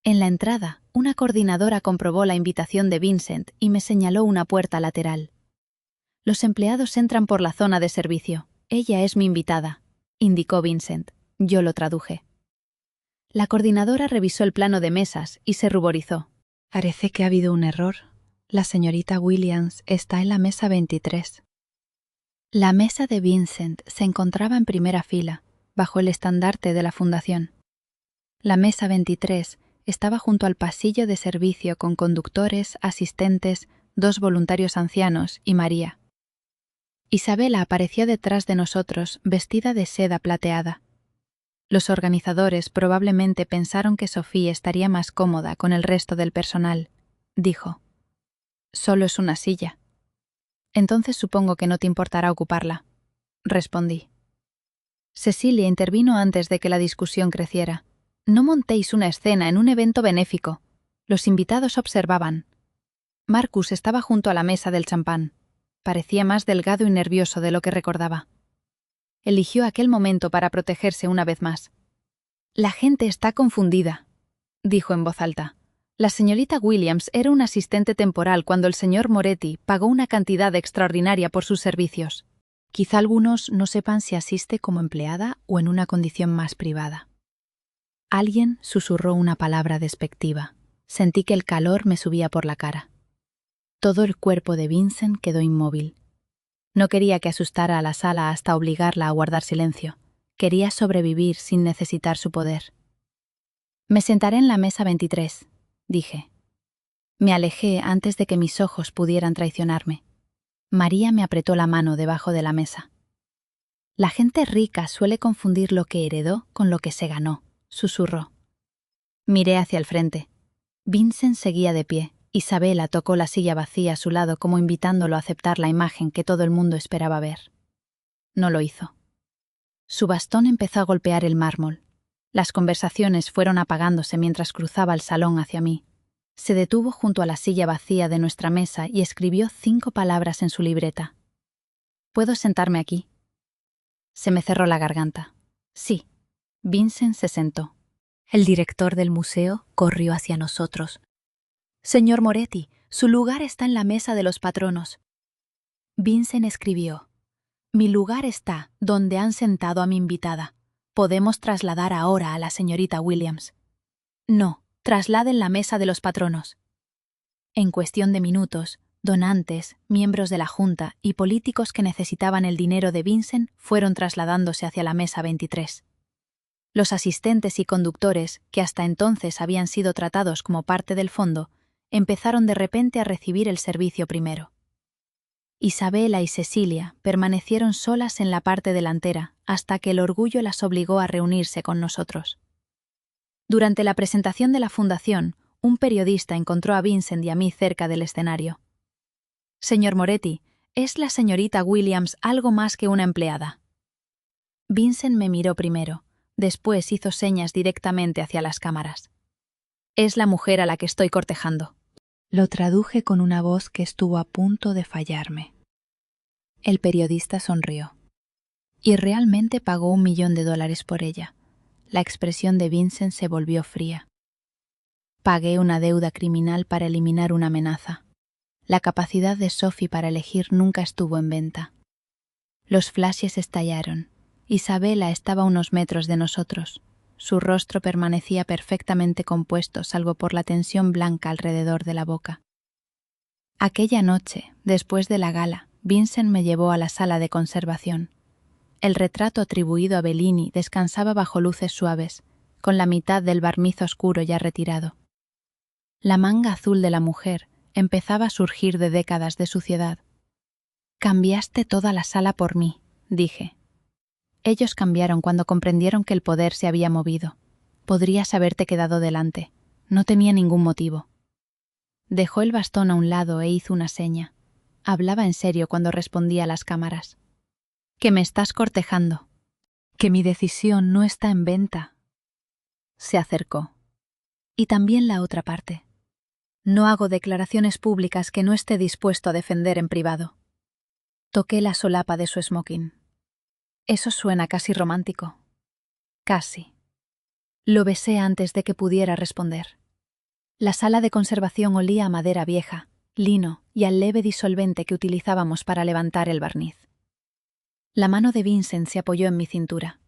En la entrada, una coordinadora comprobó la invitación de Vincent y me señaló una puerta lateral. «Los empleados entran por la zona de servicio. Ella es mi invitada», indicó Vincent. Yo lo traduje. La coordinadora revisó el plano de mesas y se ruborizó. «Parece que ha habido un error. La señorita Williams está en la mesa 23». La mesa de Vincent se encontraba en primera fila, bajo el estandarte de la fundación. La mesa 23 estaba junto al pasillo de servicio con conductores, asistentes, 2 voluntarios ancianos y María. Isabela apareció detrás de nosotros vestida de seda plateada. Los organizadores probablemente pensaron que Sophie estaría más cómoda con el resto del personal, dijo. «Solo es una silla». «Entonces supongo que no te importará ocuparla», respondí. Cecilia intervino antes de que la discusión creciera. «No montéis una escena en un evento benéfico». Los invitados observaban. Marcus estaba junto a la mesa del champán. Parecía más delgado y nervioso de lo que recordaba. Eligió aquel momento para protegerse una vez más. «La gente está confundida», dijo en voz alta. «La señorita Williams era un asistente temporal cuando el señor Moretti pagó una cantidad extraordinaria por sus servicios. Quizá algunos no sepan si asiste como empleada o en una condición más privada». Alguien susurró una palabra despectiva. Sentí que el calor me subía por la cara. Todo el cuerpo de Vincent quedó inmóvil. No quería que asustara a la sala hasta obligarla a guardar silencio. Quería sobrevivir sin necesitar su poder. «Me sentaré en la mesa 23», dije. Me alejé antes de que mis ojos pudieran traicionarme. María me apretó la mano debajo de la mesa. La gente rica suele confundir lo que heredó con lo que se ganó, susurró. Miré hacia el frente. Vincent seguía de pie. Isabela tocó la silla vacía a su lado como invitándolo a aceptar la imagen que todo el mundo esperaba ver. No lo hizo. Su bastón empezó a golpear el mármol. Las conversaciones fueron apagándose mientras cruzaba el salón hacia mí. Se detuvo junto a la silla vacía de nuestra mesa y escribió 5 palabras en su libreta. ¿Puedo sentarme aquí? Se me cerró la garganta. Sí. Vincent se sentó. El director del museo corrió hacia nosotros. Señor Moretti, su lugar está en la mesa de los patronos. Vincent escribió. Mi lugar está donde han sentado a mi invitada. Podemos trasladar ahora a la señorita Williams. No, trasladen la mesa de los patronos. En cuestión de minutos, donantes, miembros de la Junta y políticos que necesitaban el dinero de Vincent fueron trasladándose hacia la mesa 23. Los asistentes y conductores, que hasta entonces habían sido tratados como parte del fondo, empezaron de repente a recibir el servicio primero. Isabela y Cecilia permanecieron solas en la parte delantera hasta que el orgullo las obligó a reunirse con nosotros. Durante la presentación de la fundación, un periodista encontró a Vincent y a mí cerca del escenario. Señor Moretti, ¿es la señorita Williams algo más que una empleada? Vincent me miró primero, después hizo señas directamente hacia las cámaras. Es la mujer a la que estoy cortejando. Lo traduje con una voz que estuvo a punto de fallarme. El periodista sonrió. Y realmente pagó $1 millón por ella. La expresión de Vincent se volvió fría. Pagué una deuda criminal para eliminar una amenaza. La capacidad de Sophie para elegir nunca estuvo en venta. Los flashes estallaron. Isabela estaba a unos metros de nosotros. Su rostro permanecía perfectamente compuesto salvo por la tensión blanca alrededor de la boca. Aquella noche, después de la gala, Vincent me llevó a la sala de conservación. El retrato atribuido a Bellini descansaba bajo luces suaves, con la mitad del barniz oscuro ya retirado. La manga azul de la mujer empezaba a surgir de décadas de suciedad. «Cambiaste toda la sala por mí», dije. Ellos cambiaron cuando comprendieron que el poder se había movido. Podrías haberte quedado delante. No tenía ningún motivo. Dejó el bastón a un lado e hizo una seña. Hablaba en serio cuando respondía a las cámaras. «Que me estás cortejando. Que mi decisión no está en venta». Se acercó. Y también la otra parte. «No hago declaraciones públicas que no esté dispuesto a defender en privado». Toqué la solapa de su smoking. Eso suena casi romántico. Casi. Lo besé antes de que pudiera responder. La sala de conservación olía a madera vieja, lino y al leve disolvente que utilizábamos para levantar el barniz. La mano de Vincent se apoyó en mi cintura.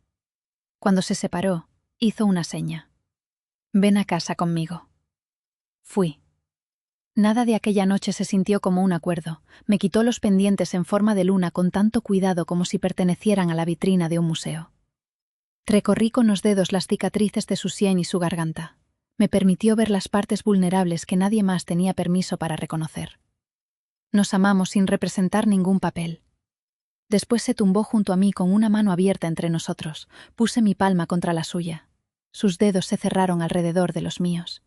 Cuando se separó, hizo una seña. «Ven a casa conmigo». Fui. Nada de aquella noche se sintió como un acuerdo. Me quitó los pendientes en forma de luna con tanto cuidado como si pertenecieran a la vitrina de un museo. Recorrí con los dedos las cicatrices de su sien y su garganta. Me permitió ver las partes vulnerables que nadie más tenía permiso para reconocer. Nos amamos sin representar ningún papel. Después se tumbó junto a mí con una mano abierta entre nosotros. Puse mi palma contra la suya. Sus dedos se cerraron alrededor de los míos.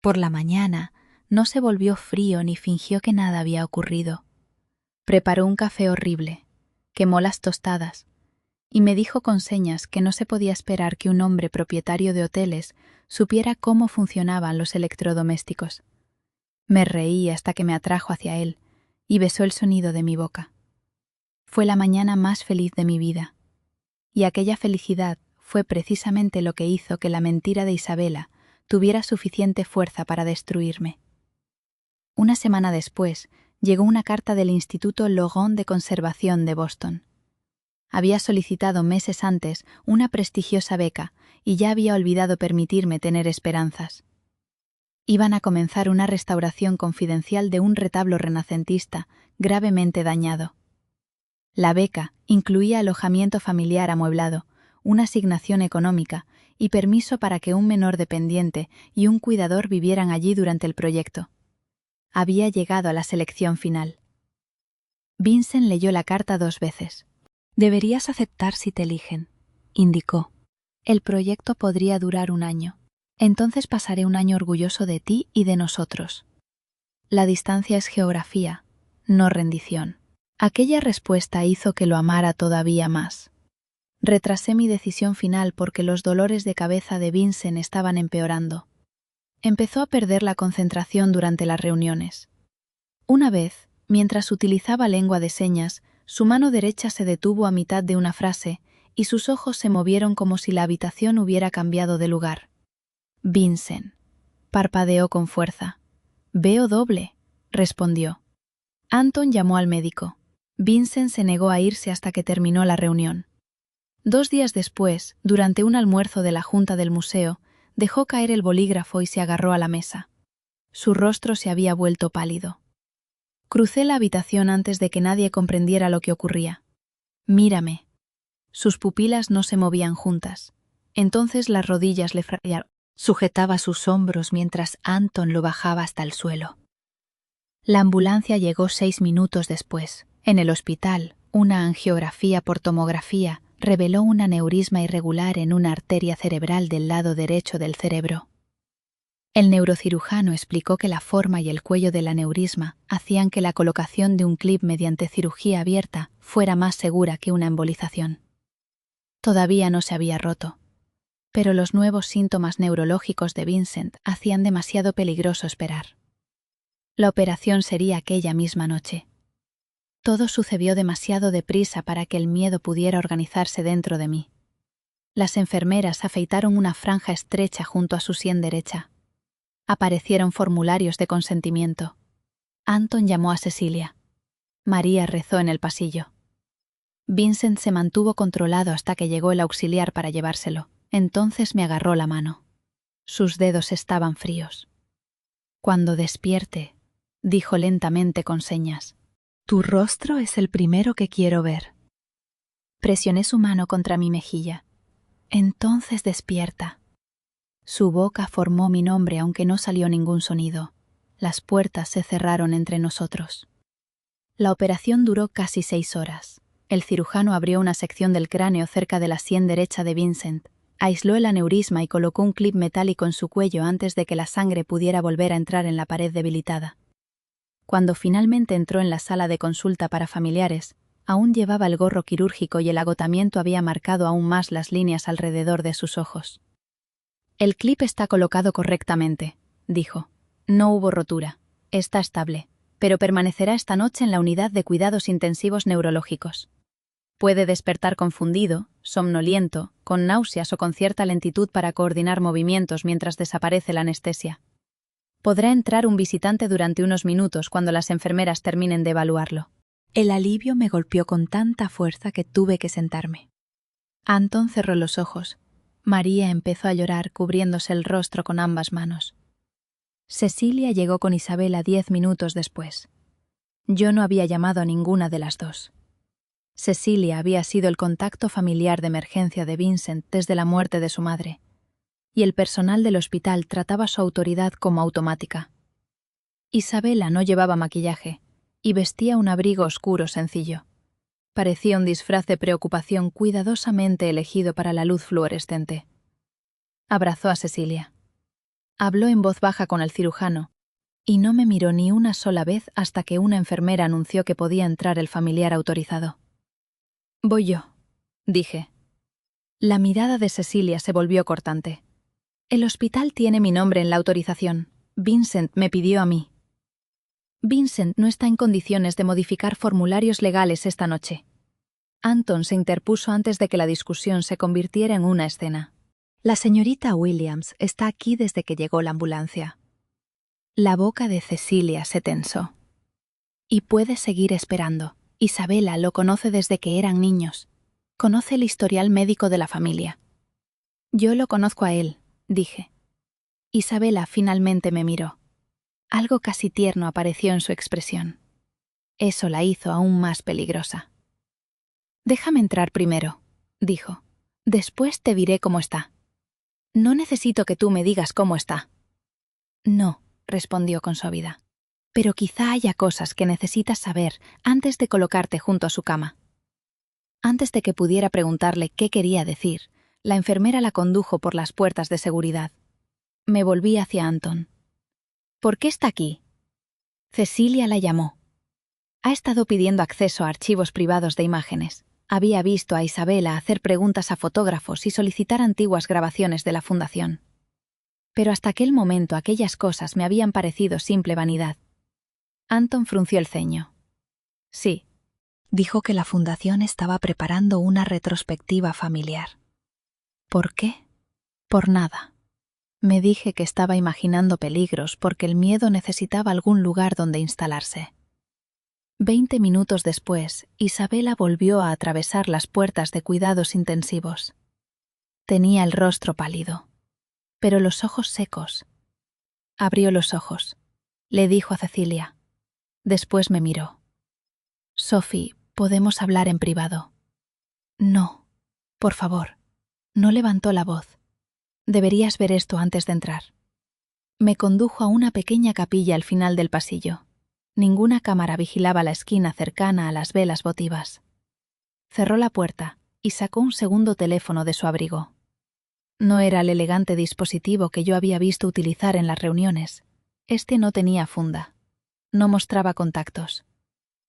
Por la mañana, no se volvió frío ni fingió que nada había ocurrido. Preparó un café horrible, quemó las tostadas y me dijo con señas que no se podía esperar que un hombre propietario de hoteles supiera cómo funcionaban los electrodomésticos. Me reí hasta que me atrajo hacia él y besó el sonido de mi boca. Fue la mañana más feliz de mi vida, y aquella felicidad fue precisamente lo que hizo que la mentira de Isabela tuviera suficiente fuerza para destruirme. Una semana después, llegó una carta del Instituto Logan de Conservación de Boston. Había solicitado meses antes una prestigiosa beca y ya había olvidado permitirme tener esperanzas. Iban a comenzar una restauración confidencial de un retablo renacentista gravemente dañado. La beca incluía alojamiento familiar amueblado, una asignación económica y permiso para que un menor dependiente y un cuidador vivieran allí durante el proyecto. Había llegado a la selección final. Vincent leyó la carta 2 veces. «Deberías aceptar si te eligen», indicó. «El proyecto podría durar 1 año. Entonces pasaré 1 año orgulloso de ti y de nosotros. La distancia es geografía, no rendición». Aquella respuesta hizo que lo amara todavía más. Retrasé mi decisión final porque los dolores de cabeza de Vincent estaban empeorando. Empezó a perder la concentración durante las reuniones. Una vez, mientras utilizaba lengua de señas, su mano derecha se detuvo a mitad de una frase y sus ojos se movieron como si la habitación hubiera cambiado de lugar. «Vincent», parpadeó con fuerza. «Veo doble», respondió. Anton llamó al médico. Vincent se negó a irse hasta que terminó la reunión. 2 días después, durante un almuerzo de la junta del museo, dejó caer el bolígrafo y se agarró a la mesa. Su rostro se había vuelto pálido. Crucé la habitación antes de que nadie comprendiera lo que ocurría. «Mírame». Sus pupilas no se movían juntas. Entonces las rodillas le fraquearon. Sujetaba sus hombros mientras Anton lo bajaba hasta el suelo. La ambulancia llegó 6 minutos después. En el hospital, una angiografía por tomografía reveló un aneurisma irregular en una arteria cerebral del lado derecho del cerebro. El neurocirujano explicó que la forma y el cuello del aneurisma hacían que la colocación de un clip mediante cirugía abierta fuera más segura que una embolización. Todavía no se había roto, pero los nuevos síntomas neurológicos de Vincent hacían demasiado peligroso esperar. La operación sería aquella misma noche. Todo sucedió demasiado deprisa para que el miedo pudiera organizarse dentro de mí. Las enfermeras afeitaron una franja estrecha junto a su sien derecha. Aparecieron formularios de consentimiento. Anton llamó a Cecilia. María rezó en el pasillo. Vincent se mantuvo controlado hasta que llegó el auxiliar para llevárselo. Entonces me agarró la mano. Sus dedos estaban fríos. «Cuando despierte», dijo lentamente con señas. «Tu rostro es el primero que quiero ver». Presioné su mano contra mi mejilla. «Entonces despierta». Su boca formó mi nombre aunque no salió ningún sonido. Las puertas se cerraron entre nosotros. La operación duró casi 6 horas. El cirujano abrió una sección del cráneo cerca de la sien derecha de Vincent, aisló el aneurisma y colocó un clip metálico en su cuello antes de que la sangre pudiera volver a entrar en la pared debilitada. Cuando finalmente entró en la sala de consulta para familiares, aún llevaba el gorro quirúrgico y el agotamiento había marcado aún más las líneas alrededor de sus ojos. «El clip está colocado correctamente», dijo. «No hubo rotura. Está estable, pero permanecerá esta noche en la unidad de cuidados intensivos neurológicos. Puede despertar confundido, somnoliento, con náuseas o con cierta lentitud para coordinar movimientos mientras desaparece la anestesia. Podrá entrar un visitante durante unos minutos cuando las enfermeras terminen de evaluarlo». El alivio me golpeó con tanta fuerza que tuve que sentarme. Anton cerró los ojos. María empezó a llorar cubriéndose el rostro con ambas manos. Cecilia llegó con Isabela 10 minutos después. Yo no había llamado a ninguna de las dos. Cecilia había sido el contacto familiar de emergencia de Vincent desde la muerte de su madre, y el personal del hospital trataba su autoridad como automática. Isabela no llevaba maquillaje y vestía un abrigo oscuro sencillo. Parecía un disfraz de preocupación cuidadosamente elegido para la luz fluorescente. Abrazó a Cecilia. Habló en voz baja con el cirujano, y no me miró ni una sola vez hasta que una enfermera anunció que podía entrar el familiar autorizado. «Voy yo», dije. La mirada de Cecilia se volvió cortante. «El hospital tiene mi nombre en la autorización. Vincent me pidió a mí». «Vincent no está en condiciones de modificar formularios legales esta noche». Anton se interpuso antes de que la discusión se convirtiera en una escena. «La señorita Williams está aquí desde que llegó la ambulancia». La boca de Cecilia se tensó. «Y puede seguir esperando. Isabela lo conoce desde que eran niños. Conoce el historial médico de la familia». «Yo lo conozco a él», dije. Isabela finalmente me miró. Algo casi tierno apareció en su expresión. Eso la hizo aún más peligrosa. «Déjame entrar primero», dijo. «Después te diré cómo está». «No necesito que tú me digas cómo está». «No», respondió con suavidad. Pero quizá haya cosas que necesitas saber antes de colocarte junto a su cama. Antes de que pudiera preguntarle qué quería decir, la enfermera la condujo por las puertas de seguridad. Me volví hacia Anton. ¿Por qué está aquí? Cecilia la llamó. Ha estado pidiendo acceso a archivos privados de imágenes. Había visto a Isabela hacer preguntas a fotógrafos y solicitar antiguas grabaciones de la fundación. Pero hasta aquel momento aquellas cosas me habían parecido simple vanidad. Anton frunció el ceño. Sí. Dijo que la fundación estaba preparando una retrospectiva familiar. ¿Por qué? Por nada. Me dije que estaba imaginando peligros porque el miedo necesitaba algún lugar donde instalarse. 20 minutos después, Isabela volvió a atravesar las puertas de cuidados intensivos. Tenía el rostro pálido, pero los ojos secos. Abrió los ojos. Le dijo a Cecilia. Después me miró. Sophie, ¿podemos hablar en privado? No, por favor. No levantó la voz. Deberías ver esto antes de entrar. Me condujo a una pequeña capilla al final del pasillo. Ninguna cámara vigilaba la esquina cercana a las velas votivas. Cerró la puerta y sacó un segundo teléfono de su abrigo. No era el elegante dispositivo que yo había visto utilizar en las reuniones. Este no tenía funda. No mostraba contactos.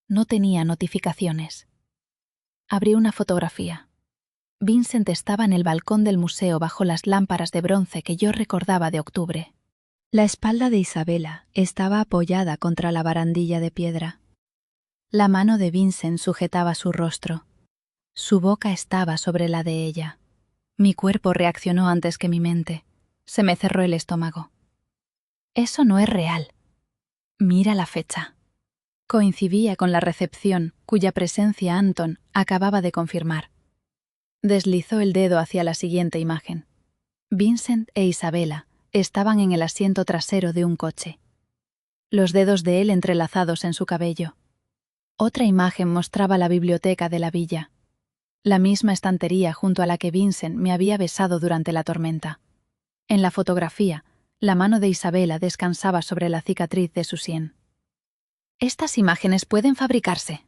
No tenía notificaciones. Abrí una fotografía. Vincent estaba en el balcón del museo bajo las lámparas de bronce que yo recordaba de octubre. La espalda de Isabela estaba apoyada contra la barandilla de piedra. La mano de Vincent sujetaba su rostro. Su boca estaba sobre la de ella. Mi cuerpo reaccionó antes que mi mente. Se me cerró el estómago. Eso no es real. Mira la fecha. Coincidía con la recepción, cuya presencia Anton acababa de confirmar. Deslizó el dedo hacia la siguiente imagen. Vincent e Isabela estaban en el asiento trasero de un coche. Los dedos de él entrelazados en su cabello. Otra imagen mostraba la biblioteca de la villa. La misma estantería junto a la que Vincent me había besado durante la tormenta. En la fotografía, la mano de Isabela descansaba sobre la cicatriz de su sien. «Estas imágenes pueden fabricarse»,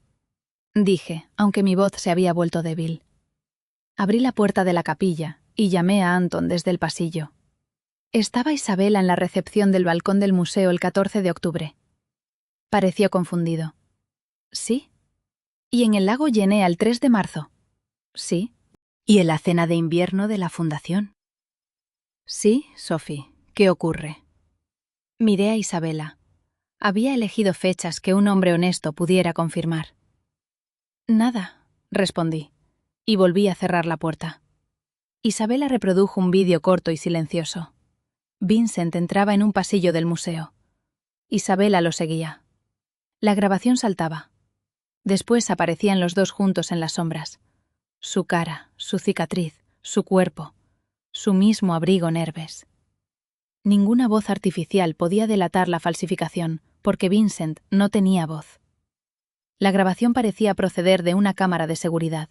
dije, aunque mi voz se había vuelto débil. Abrí la puerta de la capilla y llamé a Anton desde el pasillo. Estaba Isabela en la recepción del balcón del museo el 14 de octubre. Pareció confundido. «¿Sí? ¿Y en el lago Yenea el 3 de marzo?» «Sí». «¿Y en la cena de invierno de la fundación?» «Sí, Sophie. ¿Qué ocurre?» Miré a Isabela. Había elegido fechas que un hombre honesto pudiera confirmar. «Nada», respondí, y volví a cerrar la puerta. Isabela reprodujo un vídeo corto y silencioso. Vincent entraba en un pasillo del museo. Isabela lo seguía. La grabación saltaba. Después aparecían los dos juntos en las sombras. Su cara, su cicatriz, su cuerpo, su mismo abrigo Nerves. Ninguna voz artificial podía delatar la falsificación, porque Vincent no tenía voz. La grabación parecía proceder de una cámara de seguridad.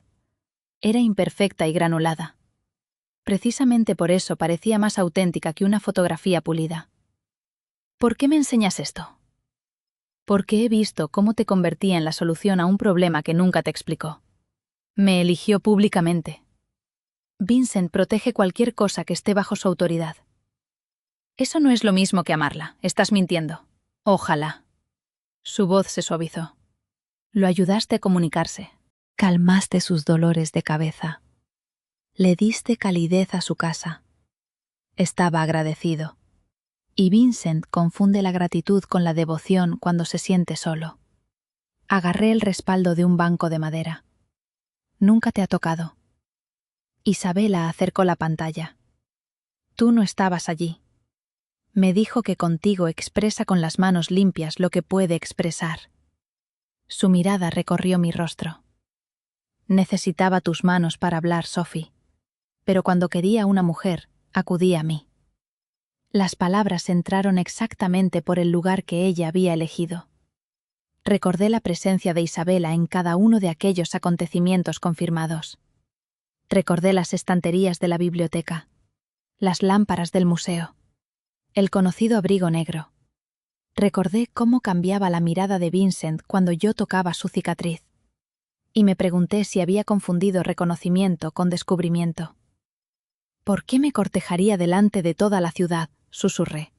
Era imperfecta y granulada. Precisamente por eso parecía más auténtica que una fotografía pulida. ¿Por qué me enseñas esto? Porque he visto cómo te convertía en la solución a un problema que nunca te explicó. Me eligió públicamente. Vincent protege cualquier cosa que esté bajo su autoridad. Eso no es lo mismo que amarla. Estás mintiendo. Ojalá. Su voz se suavizó. Lo ayudaste a comunicarse. Calmaste sus dolores de cabeza. Le diste calidez a su casa. Estaba agradecido. Y Vincent confunde la gratitud con la devoción cuando se siente solo. Agarré el respaldo de un banco de madera. Nunca te ha tocado. Isabela acercó la pantalla. Tú no estabas allí. Me dijo que contigo expresa con las manos limpias lo que puede expresar. Su mirada recorrió mi rostro. Necesitaba tus manos para hablar, Sophie. Pero cuando quería una mujer, acudía a mí. Las palabras entraron exactamente por el lugar que ella había elegido. Recordé la presencia de Isabela en cada uno de aquellos acontecimientos confirmados. Recordé las estanterías de la biblioteca, las lámparas del museo, el conocido abrigo negro. Recordé cómo cambiaba la mirada de Vincent cuando yo tocaba su cicatriz. Y me pregunté si había confundido reconocimiento con descubrimiento. ¿Por qué me cortejaría delante de toda la ciudad?, susurré.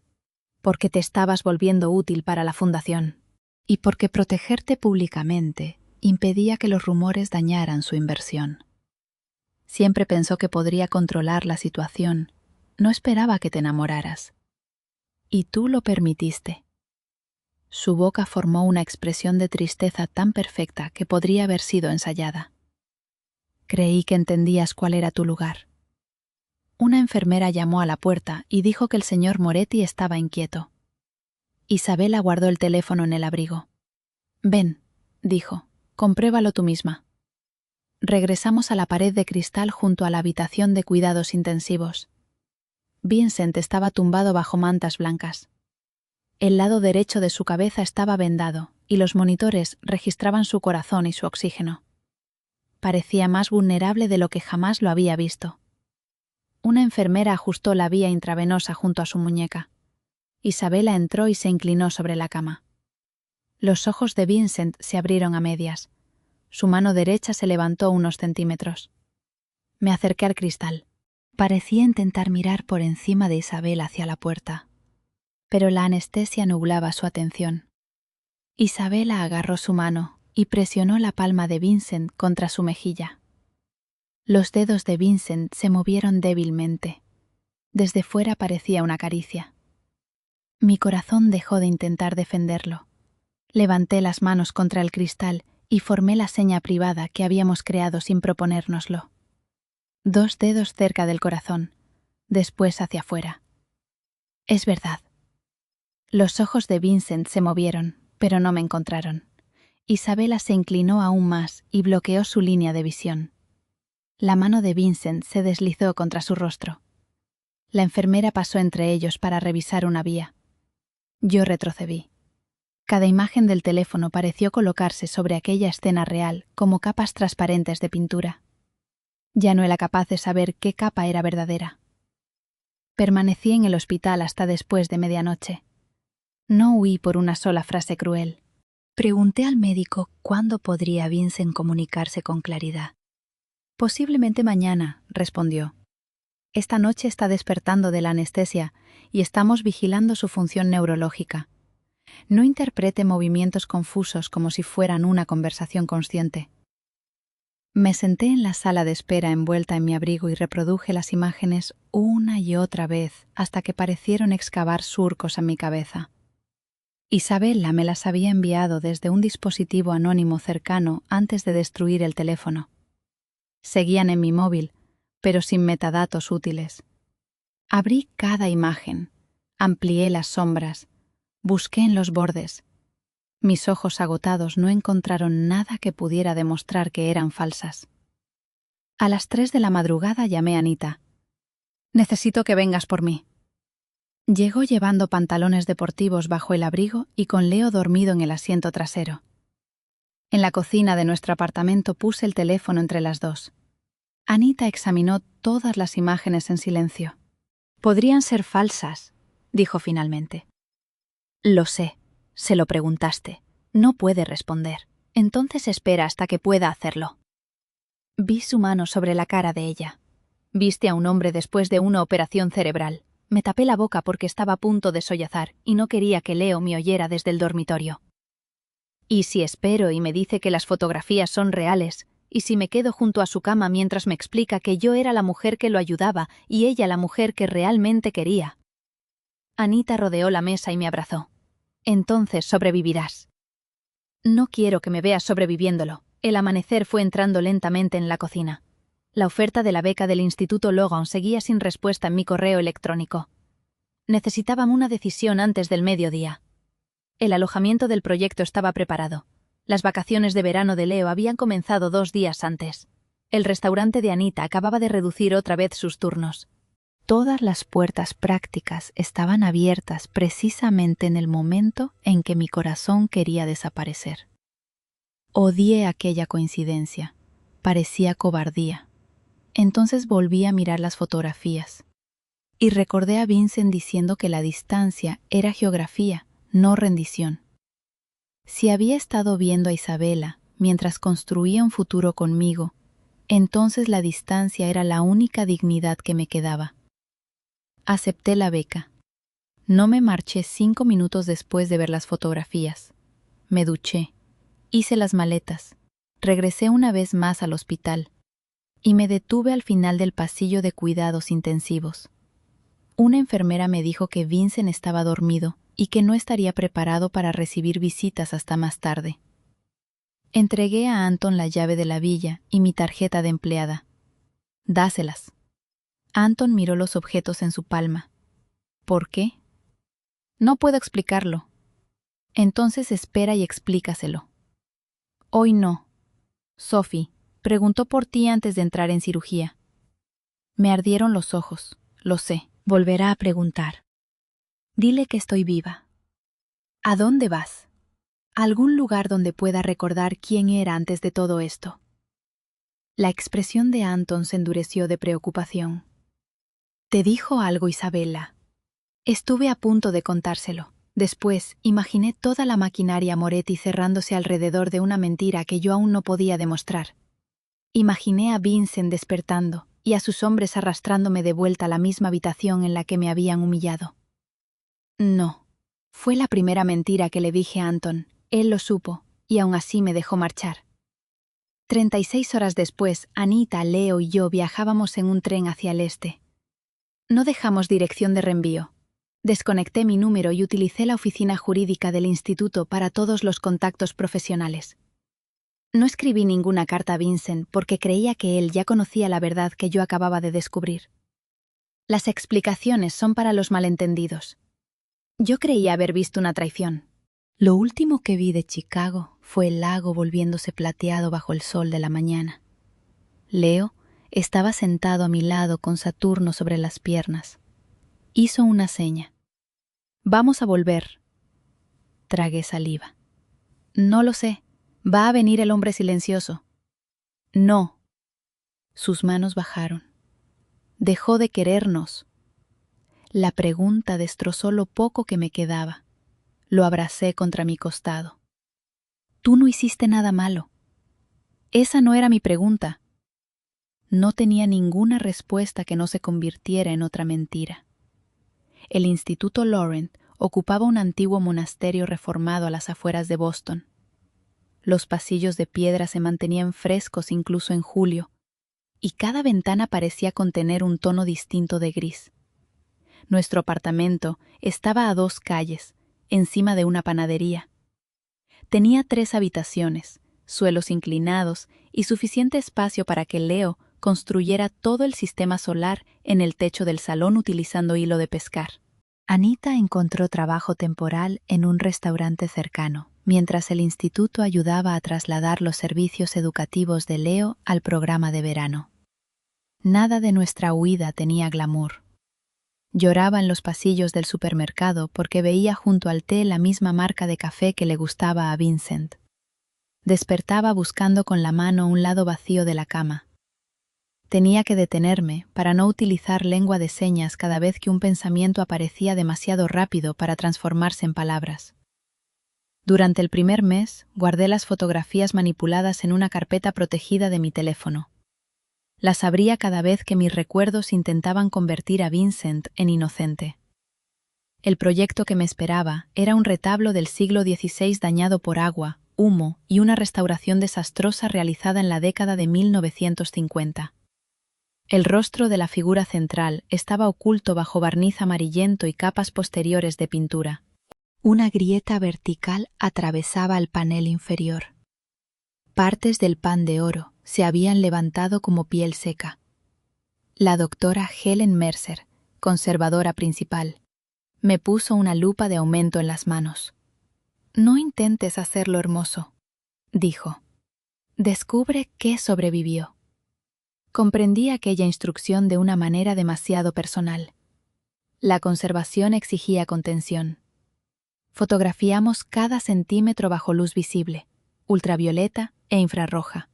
Porque te estabas volviendo útil para la fundación. Y porque protegerte públicamente impedía que los rumores dañaran su inversión. Siempre pensó que podría controlar la situación. No esperaba que te enamoraras. Y tú lo permitiste. Su boca formó una expresión de tristeza tan perfecta que podría haber sido ensayada. Creí que entendías cuál era tu lugar. Una enfermera llamó a la puerta y dijo que el señor Moretti estaba inquieto. Isabela guardó el teléfono en el abrigo. «Ven», dijo, «compruébalo tú misma». Regresamos a la pared de cristal junto a la habitación de cuidados intensivos. Vincent estaba tumbado bajo mantas blancas. El lado derecho de su cabeza estaba vendado y los monitores registraban su corazón y su oxígeno. Parecía más vulnerable de lo que jamás lo había visto. Una enfermera ajustó la vía intravenosa junto a su muñeca. Isabela entró y se inclinó sobre la cama. Los ojos de Vincent se abrieron a medias. Su mano derecha se levantó unos centímetros. Me acerqué al cristal. Parecía intentar mirar por encima de Isabel hacia la puerta, pero la anestesia nublaba su atención. Isabela agarró su mano y presionó la palma de Vincent contra su mejilla. Los dedos de Vincent se movieron débilmente. Desde fuera parecía una caricia. Mi corazón dejó de intentar defenderlo. Levanté las manos contra el cristal y formé la seña privada que habíamos creado sin proponérnoslo. 2 dedos cerca del corazón, después hacia afuera. Es verdad. Los ojos de Vincent se movieron, pero no me encontraron. Isabela se inclinó aún más y bloqueó su línea de visión. La mano de Vincent se deslizó contra su rostro. La enfermera pasó entre ellos para revisar una vía. Yo retrocedí. Cada imagen del teléfono pareció colocarse sobre aquella escena real como capas transparentes de pintura. Ya no era capaz de saber qué capa era verdadera. Permanecí en el hospital hasta después de medianoche. No huí por una sola frase cruel. Pregunté al médico cuándo podría Vincent comunicarse con claridad. Posiblemente mañana, respondió. Esta noche está despertando de la anestesia y estamos vigilando su función neurológica. No interprete movimientos confusos como si fueran una conversación consciente. Me senté en la sala de espera envuelta en mi abrigo y reproduje las imágenes una y otra vez hasta que parecieron excavar surcos en mi cabeza. Isabela me las había enviado desde un dispositivo anónimo cercano antes de destruir el teléfono. Seguían en mi móvil, pero sin metadatos útiles. Abrí cada imagen, amplié las sombras, busqué en los bordes. Mis ojos agotados no encontraron nada que pudiera demostrar que eran falsas. A las 3 de la madrugada llamé a Anita. «Necesito que vengas por mí». Llegó llevando pantalones deportivos bajo el abrigo y con Leo dormido en el asiento trasero. En la cocina de nuestro apartamento puse el teléfono entre las dos. Anita examinó todas las imágenes en silencio. «Podrían ser falsas», dijo finalmente. «Lo sé. Se lo preguntaste. No puede responder. Entonces espera hasta que pueda hacerlo». Vi su mano sobre la cara de ella. Viste a un hombre después de una operación cerebral. Me tapé la boca porque estaba a punto de sollozar y no quería que Leo me oyera desde el dormitorio. ¿Y si espero y me dice que las fotografías son reales? ¿Y si me quedo junto a su cama mientras me explica que yo era la mujer que lo ayudaba y ella la mujer que realmente quería? Anita rodeó la mesa y me abrazó. «Entonces sobrevivirás». «No quiero que me veas sobreviviéndolo». El amanecer fue entrando lentamente en la cocina. La oferta de la beca del Instituto Logan seguía sin respuesta en mi correo electrónico. Necesitaban una decisión antes del mediodía. El alojamiento del proyecto estaba preparado. Las vacaciones de verano de Leo habían comenzado 2 días antes. El restaurante de Anita acababa de reducir otra vez sus turnos. Todas las puertas prácticas estaban abiertas precisamente en el momento en que mi corazón quería desaparecer. Odié aquella coincidencia. Parecía cobardía. Entonces volví a mirar las fotografías. Y recordé a Vincent diciendo que la distancia era geografía no rendición. Si había estado viendo a Isabela mientras construía un futuro conmigo, entonces la distancia era la única dignidad que me quedaba. Acepté la beca. No me marché 5 minutos después de ver las fotografías. Me duché, hice las maletas, regresé una vez más al hospital y me detuve al final del pasillo de cuidados intensivos. Una enfermera me dijo que Vincent estaba dormido y que no estaría preparado para recibir visitas hasta más tarde. Entregué a Anton la llave de la villa y mi tarjeta de empleada. Dáselas. Anton miró los objetos en su palma. ¿Por qué? No puedo explicarlo. Entonces espera y explícaselo. Hoy no. Sophie preguntó por ti antes de entrar en cirugía. Me ardieron los ojos, lo sé. Volverá a preguntar. Dile que estoy viva. ¿A dónde vas? ¿A algún lugar donde pueda recordar quién era antes de todo esto? La expresión de Anton se endureció de preocupación. ¿Te dijo algo, Isabela? Estuve a punto de contárselo. Después, imaginé toda la maquinaria Moretti cerrándose alrededor de una mentira que yo aún no podía demostrar. Imaginé a Vincent despertando y a sus hombres arrastrándome de vuelta a la misma habitación en la que me habían humillado. No. Fue la primera mentira que le dije a Anton. Él lo supo, y aún así me dejó marchar. 36 horas después, Anita, Leo y yo viajábamos en un tren hacia el este. No dejamos dirección de reenvío. Desconecté mi número y utilicé la oficina jurídica del instituto para todos los contactos profesionales. No escribí ninguna carta a Vincent porque creía que él ya conocía la verdad que yo acababa de descubrir. Las explicaciones son para los malentendidos. Yo creía haber visto una traición. Lo último que vi de Chicago fue el lago volviéndose plateado bajo el sol de la mañana. Leo estaba sentado a mi lado con Saturno sobre las piernas. Hizo una seña. «Vamos a volver». Tragué saliva. «No lo sé. Va a venir el hombre silencioso». «No». Sus manos bajaron. «Dejó de querernos». La pregunta destrozó lo poco que me quedaba. Lo abracé contra mi costado. «Tú no hiciste nada malo». «Esa no era mi pregunta». No tenía ninguna respuesta que no se convirtiera en otra mentira. El Instituto Laurent ocupaba un antiguo monasterio reformado a las afueras de Boston. Los pasillos de piedra se mantenían frescos incluso en julio, y cada ventana parecía contener un tono distinto de gris. Nuestro apartamento estaba a 2 calles, encima de una panadería. Tenía 3 habitaciones, suelos inclinados y suficiente espacio para que Leo construyera todo el sistema solar en el techo del salón utilizando hilo de pescar. Anita encontró trabajo temporal en un restaurante cercano, mientras el instituto ayudaba a trasladar los servicios educativos de Leo al programa de verano. Nada de nuestra huida tenía glamour. Lloraba en los pasillos del supermercado porque veía junto al té la misma marca de café que le gustaba a Vincent. Despertaba buscando con la mano un lado vacío de la cama. Tenía que detenerme para no utilizar lengua de señas cada vez que un pensamiento aparecía demasiado rápido para transformarse en palabras. Durante el primer mes, guardé las fotografías manipuladas en una carpeta protegida de mi teléfono. Las abría cada vez que mis recuerdos intentaban convertir a Vincent en inocente. El proyecto que me esperaba era un retablo del siglo XVI dañado por agua, humo y una restauración desastrosa realizada en la década de 1950. El rostro de la figura central estaba oculto bajo barniz amarillento y capas posteriores de pintura. Una grieta vertical atravesaba el panel inferior. Partes del pan de oro se habían levantado como piel seca. La doctora Helen Mercer, conservadora principal, me puso una lupa de aumento en las manos. «No intentes hacerlo hermoso», dijo. «Descubre qué sobrevivió». Comprendí aquella instrucción de una manera demasiado personal. La conservación exigía contención. Fotografiamos cada centímetro bajo luz visible, ultravioleta e infrarroja.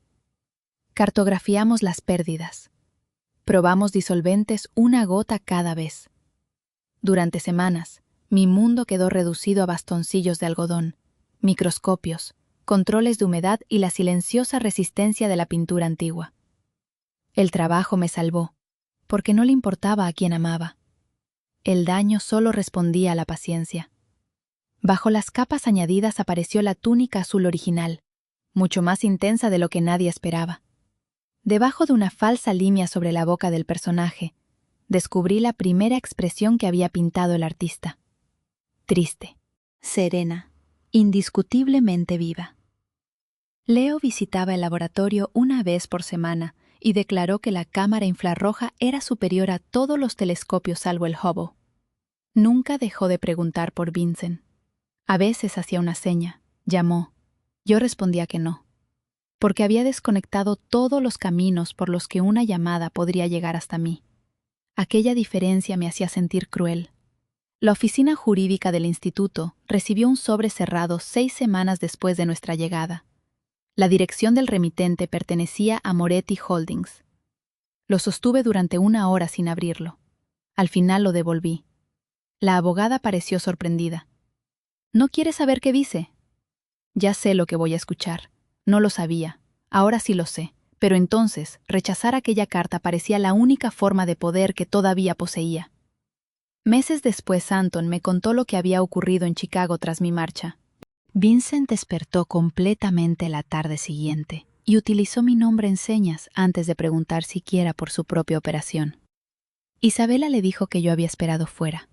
Cartografiamos las pérdidas. Probamos disolventes una gota cada vez. Durante semanas, Mi mundo quedó reducido a bastoncillos de algodón, microscopios, controles de humedad y la silenciosa resistencia de la pintura antigua. El trabajo me salvó, porque no le importaba a quien amaba. El daño solo respondía a la paciencia. Bajo las capas añadidas apareció la túnica azul original, mucho más intensa de lo que nadie esperaba. Debajo de una falsa línea sobre la boca del personaje, descubrí la primera expresión que había pintado el artista. Triste, serena, indiscutiblemente viva. Leo visitaba el laboratorio una vez por semana y declaró que la cámara infrarroja era superior a todos los telescopios salvo el Hubble. Nunca dejó de preguntar por Vincent. A veces hacía una seña, llamó. Yo respondía que no, porque había desconectado todos los caminos por los que una llamada podría llegar hasta mí. Aquella diferencia me hacía sentir cruel. La oficina jurídica del instituto recibió un sobre cerrado 6 semanas después de nuestra llegada. La dirección del remitente pertenecía a Moretti Holdings. Lo sostuve durante 1 hora sin abrirlo. Al final lo devolví. La abogada pareció sorprendida. ¿No quieres saber qué dice? Ya sé lo que voy a escuchar. No lo sabía. Ahora sí lo sé. Pero entonces, rechazar aquella carta parecía la única forma de poder que todavía poseía. Meses después, Anton me contó lo que había ocurrido en Chicago tras mi marcha. Vincent despertó completamente la tarde siguiente y utilizó mi nombre en señas antes de preguntar siquiera por su propia operación. Isabela le dijo que yo había esperado fuera,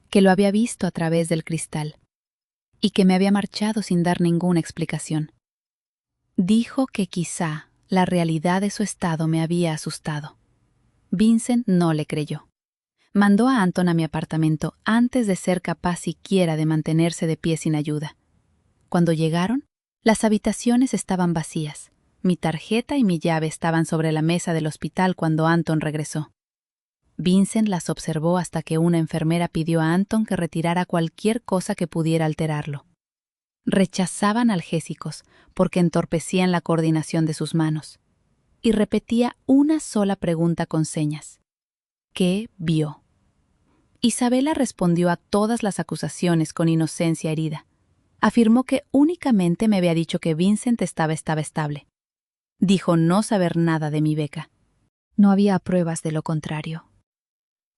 que lo había visto a través del cristal y que me había marchado sin dar ninguna explicación. Dijo que quizá la realidad de su estado me había asustado. Vincent no le creyó. Mandó a Anton a mi apartamento antes de ser capaz siquiera de mantenerse de pie sin ayuda. Cuando llegaron, las habitaciones estaban vacías. Mi tarjeta y mi llave estaban sobre la mesa del hospital cuando Anton regresó. Vincent las observó hasta que una enfermera pidió a Anton que retirara cualquier cosa que pudiera alterarlo. Rechazaba analgésicos porque entorpecían la coordinación de sus manos. Y repetía una sola pregunta con señas. ¿Qué vio? Isabela respondió a todas las acusaciones con inocencia herida. Afirmó que únicamente me había dicho que Vincent estaba estable. Dijo no saber nada de mi beca. No había pruebas de lo contrario.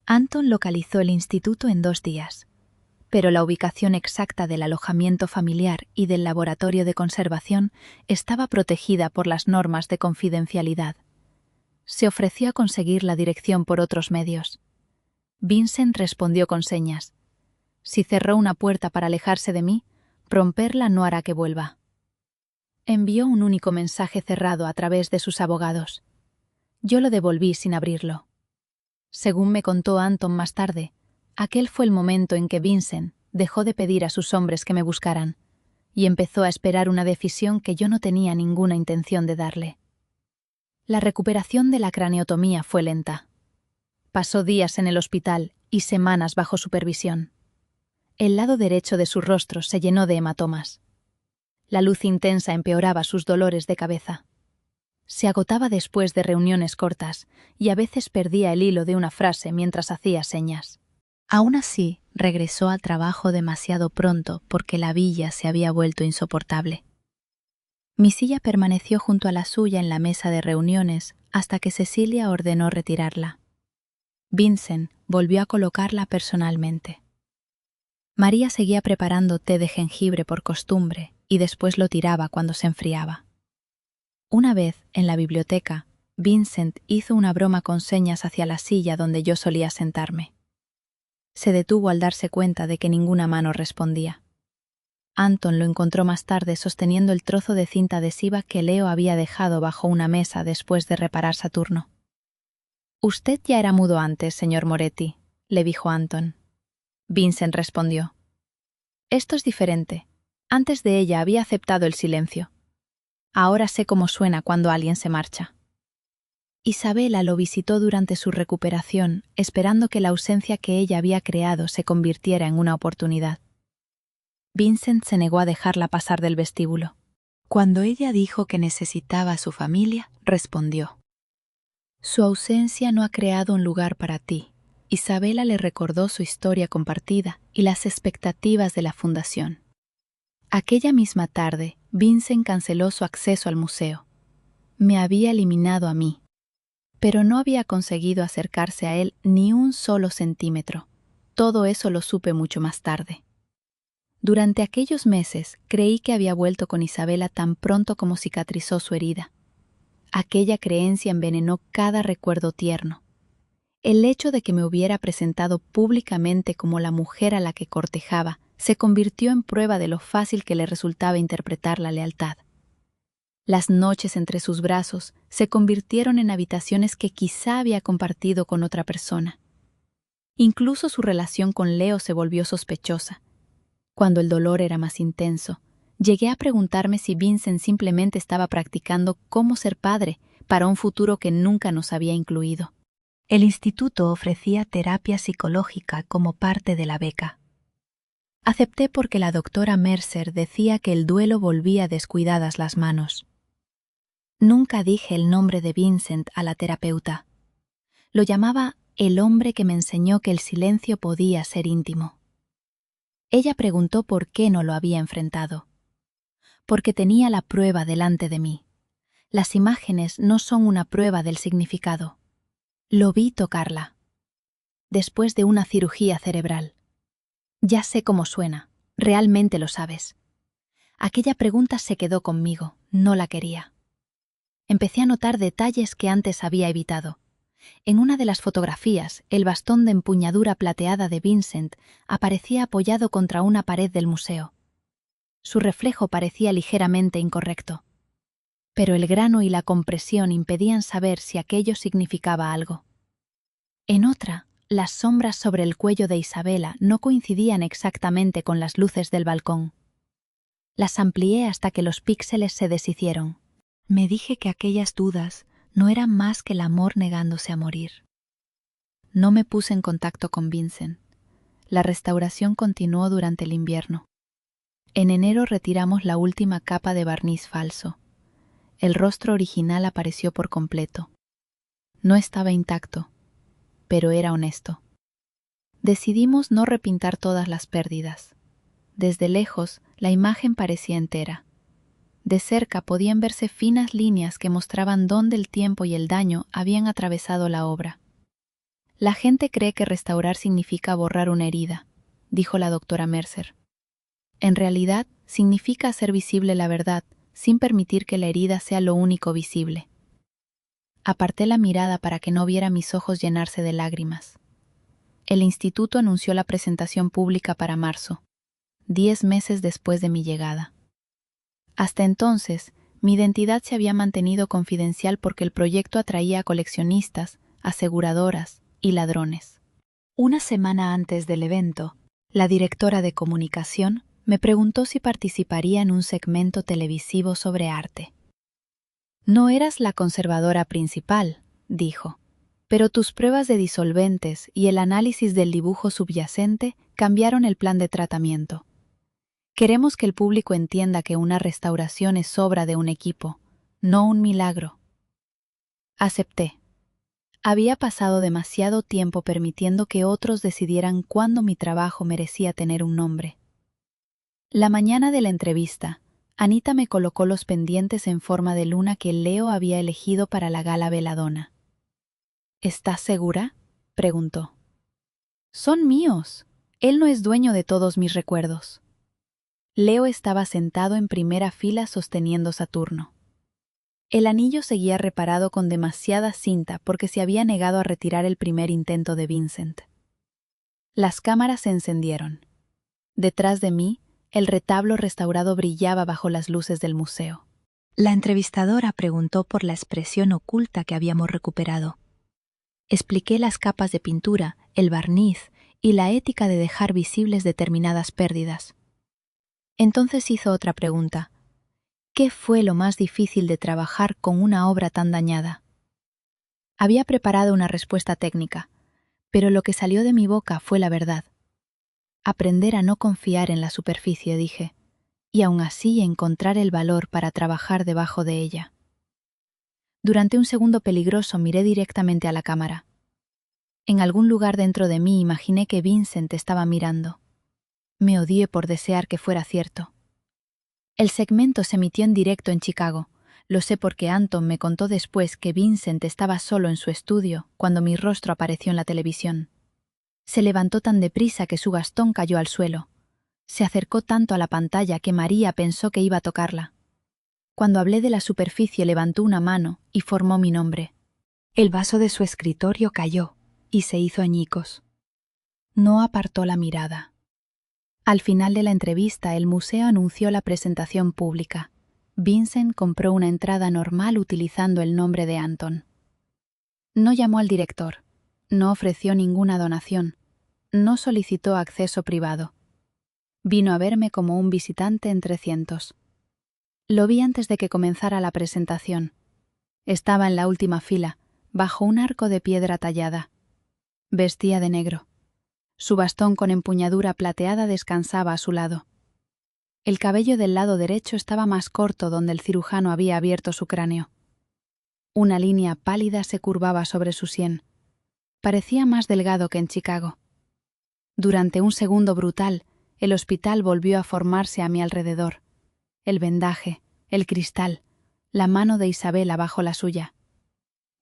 Anton localizó el instituto en 2 días, pero la ubicación exacta del alojamiento familiar y del laboratorio de conservación estaba protegida por las normas de confidencialidad. Se ofreció a conseguir la dirección por otros medios. Vincent respondió con señas. Si cerró una puerta para alejarse de mí, romperla no hará que vuelva. Envió un único mensaje cerrado a través de sus abogados. Yo lo devolví sin abrirlo. Según me contó Anton más tarde, aquel fue el momento en que Vincent dejó de pedir a sus hombres que me buscaran y empezó a esperar una decisión que yo no tenía ninguna intención de darle. La recuperación de la craneotomía fue lenta. Pasó días en el hospital y semanas bajo supervisión. El lado derecho de su rostro se llenó de hematomas. La luz intensa empeoraba sus dolores de cabeza. Se agotaba después de reuniones cortas y a veces perdía el hilo de una frase mientras hacía señas. Aún así, regresó al trabajo demasiado pronto porque la villa se había vuelto insoportable. Mi silla permaneció junto a la suya en la mesa de reuniones hasta que Cecilia ordenó retirarla. Vincent volvió a colocarla personalmente. María seguía preparando té de jengibre por costumbre y después lo tiraba cuando se enfriaba. Una vez, en la biblioteca, Vincent hizo una broma con señas hacia la silla donde yo solía sentarme. Se detuvo al darse cuenta de que ninguna mano respondía. Anton lo encontró más tarde sosteniendo el trozo de cinta adhesiva que Leo había dejado bajo una mesa después de reparar Saturno. «Usted ya era mudo antes, señor Moretti», le dijo Anton. Vincent respondió. «Esto es diferente. Antes de ella había aceptado el silencio. Ahora sé cómo suena cuando alguien se marcha». Isabela lo visitó durante su recuperación, esperando que la ausencia que ella había creado se convirtiera en una oportunidad. Vincent se negó a dejarla pasar del vestíbulo. Cuando ella dijo que necesitaba a su familia, respondió: «Su ausencia no ha creado un lugar para ti, Isabela le recordó su historia compartida y las expectativas de la fundación. Aquella misma tarde, Vincent canceló su acceso al museo. Me había eliminado a mí, pero no había conseguido acercarse a él ni un solo centímetro. Todo eso lo supe mucho más tarde. Durante aquellos meses creí que había vuelto con Isabela tan pronto como cicatrizó su herida. Aquella creencia envenenó cada recuerdo tierno. El hecho de que me hubiera presentado públicamente como la mujer a la que cortejaba se convirtió en prueba de lo fácil que le resultaba interpretar la lealtad. Las noches entre sus brazos se convirtieron en habitaciones que quizá había compartido con otra persona. Incluso su relación con Leo se volvió sospechosa. Cuando el dolor era más intenso, llegué a preguntarme si Vincent simplemente estaba practicando cómo ser padre para un futuro que nunca nos había incluido. El instituto ofrecía terapia psicológica como parte de la beca. Acepté porque la doctora Mercer decía que el duelo volvía descuidadas las manos. Nunca dije el nombre de Vincent a la terapeuta. Lo llamaba el hombre que me enseñó que el silencio podía ser íntimo. Ella preguntó por qué no lo había enfrentado. Porque tenía la prueba delante de mí. Las imágenes no son una prueba del significado. Lo vi tocarla. Después de una cirugía cerebral. Ya sé cómo suena, realmente lo sabes. Aquella pregunta se quedó conmigo, no la quería. Empecé a notar detalles que antes había evitado. En una de las fotografías, el bastón de empuñadura plateada de Vincent aparecía apoyado contra una pared del museo. Su reflejo parecía ligeramente incorrecto. Pero el grano y la compresión impedían saber si aquello significaba algo. En otra, las sombras sobre el cuello de Isabela no coincidían exactamente con las luces del balcón. Las amplié hasta que los píxeles se deshicieron. Me dije que aquellas dudas no eran más que el amor negándose a morir. No me puse en contacto con Vincent. La restauración continuó durante el invierno. En enero retiramos la última capa de barniz falso. El rostro original apareció por completo. No estaba intacto, pero era honesto. Decidimos no repintar todas las pérdidas. Desde lejos, la imagen parecía entera. De cerca podían verse finas líneas que mostraban dónde el tiempo y el daño habían atravesado la obra. La gente cree que restaurar significa borrar una herida, dijo la doctora Mercer. En realidad, significa hacer visible la verdad, sin permitir que la herida sea lo único visible. Aparté la mirada para que no viera mis ojos llenarse de lágrimas. El instituto anunció la presentación pública para marzo, 10 meses después de mi llegada. Hasta entonces, mi identidad se había mantenido confidencial porque el proyecto atraía a coleccionistas, aseguradoras y ladrones. Una semana antes del evento, la directora de comunicación me preguntó si participaría en un segmento televisivo sobre arte. No eras la conservadora principal, dijo, pero tus pruebas de disolventes y el análisis del dibujo subyacente cambiaron el plan de tratamiento. Queremos que el público entienda que una restauración es obra de un equipo, no un milagro. Acepté. Había pasado demasiado tiempo permitiendo que otros decidieran cuándo mi trabajo merecía tener un nombre. La mañana de la entrevista, Anita me colocó los pendientes en forma de luna que Leo había elegido para la gala veladona. ¿Estás segura?, preguntó. Son míos. Él no es dueño de todos mis recuerdos. Leo estaba sentado en primera fila sosteniendo Saturno. El anillo seguía reparado con demasiada cinta porque se había negado a retirar el primer intento de Vincent. Las cámaras se encendieron. Detrás de mí, el retablo restaurado brillaba bajo las luces del museo. La entrevistadora preguntó por la expresión oculta que habíamos recuperado. Expliqué las capas de pintura, el barniz y la ética de dejar visibles determinadas pérdidas. Entonces hizo otra pregunta. ¿Qué fue lo más difícil de trabajar con una obra tan dañada? Había preparado una respuesta técnica, pero lo que salió de mi boca fue la verdad. Aprender a no confiar en la superficie, dije, y aún así encontrar el valor para trabajar debajo de ella. Durante un segundo peligroso miré directamente a la cámara. En algún lugar dentro de mí imaginé que Vincent estaba mirando. Me odié por desear que fuera cierto. El segmento se emitió en directo en Chicago. Lo sé porque Anton me contó después que Vincent estaba solo en su estudio cuando mi rostro apareció en la televisión. Se levantó tan deprisa que su bastón cayó al suelo. Se acercó tanto a la pantalla que María pensó que iba a tocarla. Cuando hablé de la superficie levantó una mano y formó mi nombre. El vaso de su escritorio cayó y se hizo añicos. No apartó la mirada. Al final de la entrevista, el museo anunció la presentación pública. Vincent compró una entrada normal utilizando el nombre de Anton. No llamó al director, no ofreció ninguna donación, no solicitó acceso privado. Vino a verme como un visitante entre cientos. Lo vi antes de que comenzara la presentación. Estaba en la última fila, bajo un arco de piedra tallada. Vestía de negro. Su bastón con empuñadura plateada descansaba a su lado. El cabello del lado derecho estaba más corto donde el cirujano había abierto su cráneo. Una línea pálida se curvaba sobre su sien. Parecía más delgado que en Chicago. Durante un segundo brutal, el hospital volvió a formarse a mi alrededor. El vendaje, el cristal, la mano de Isabela bajo la suya.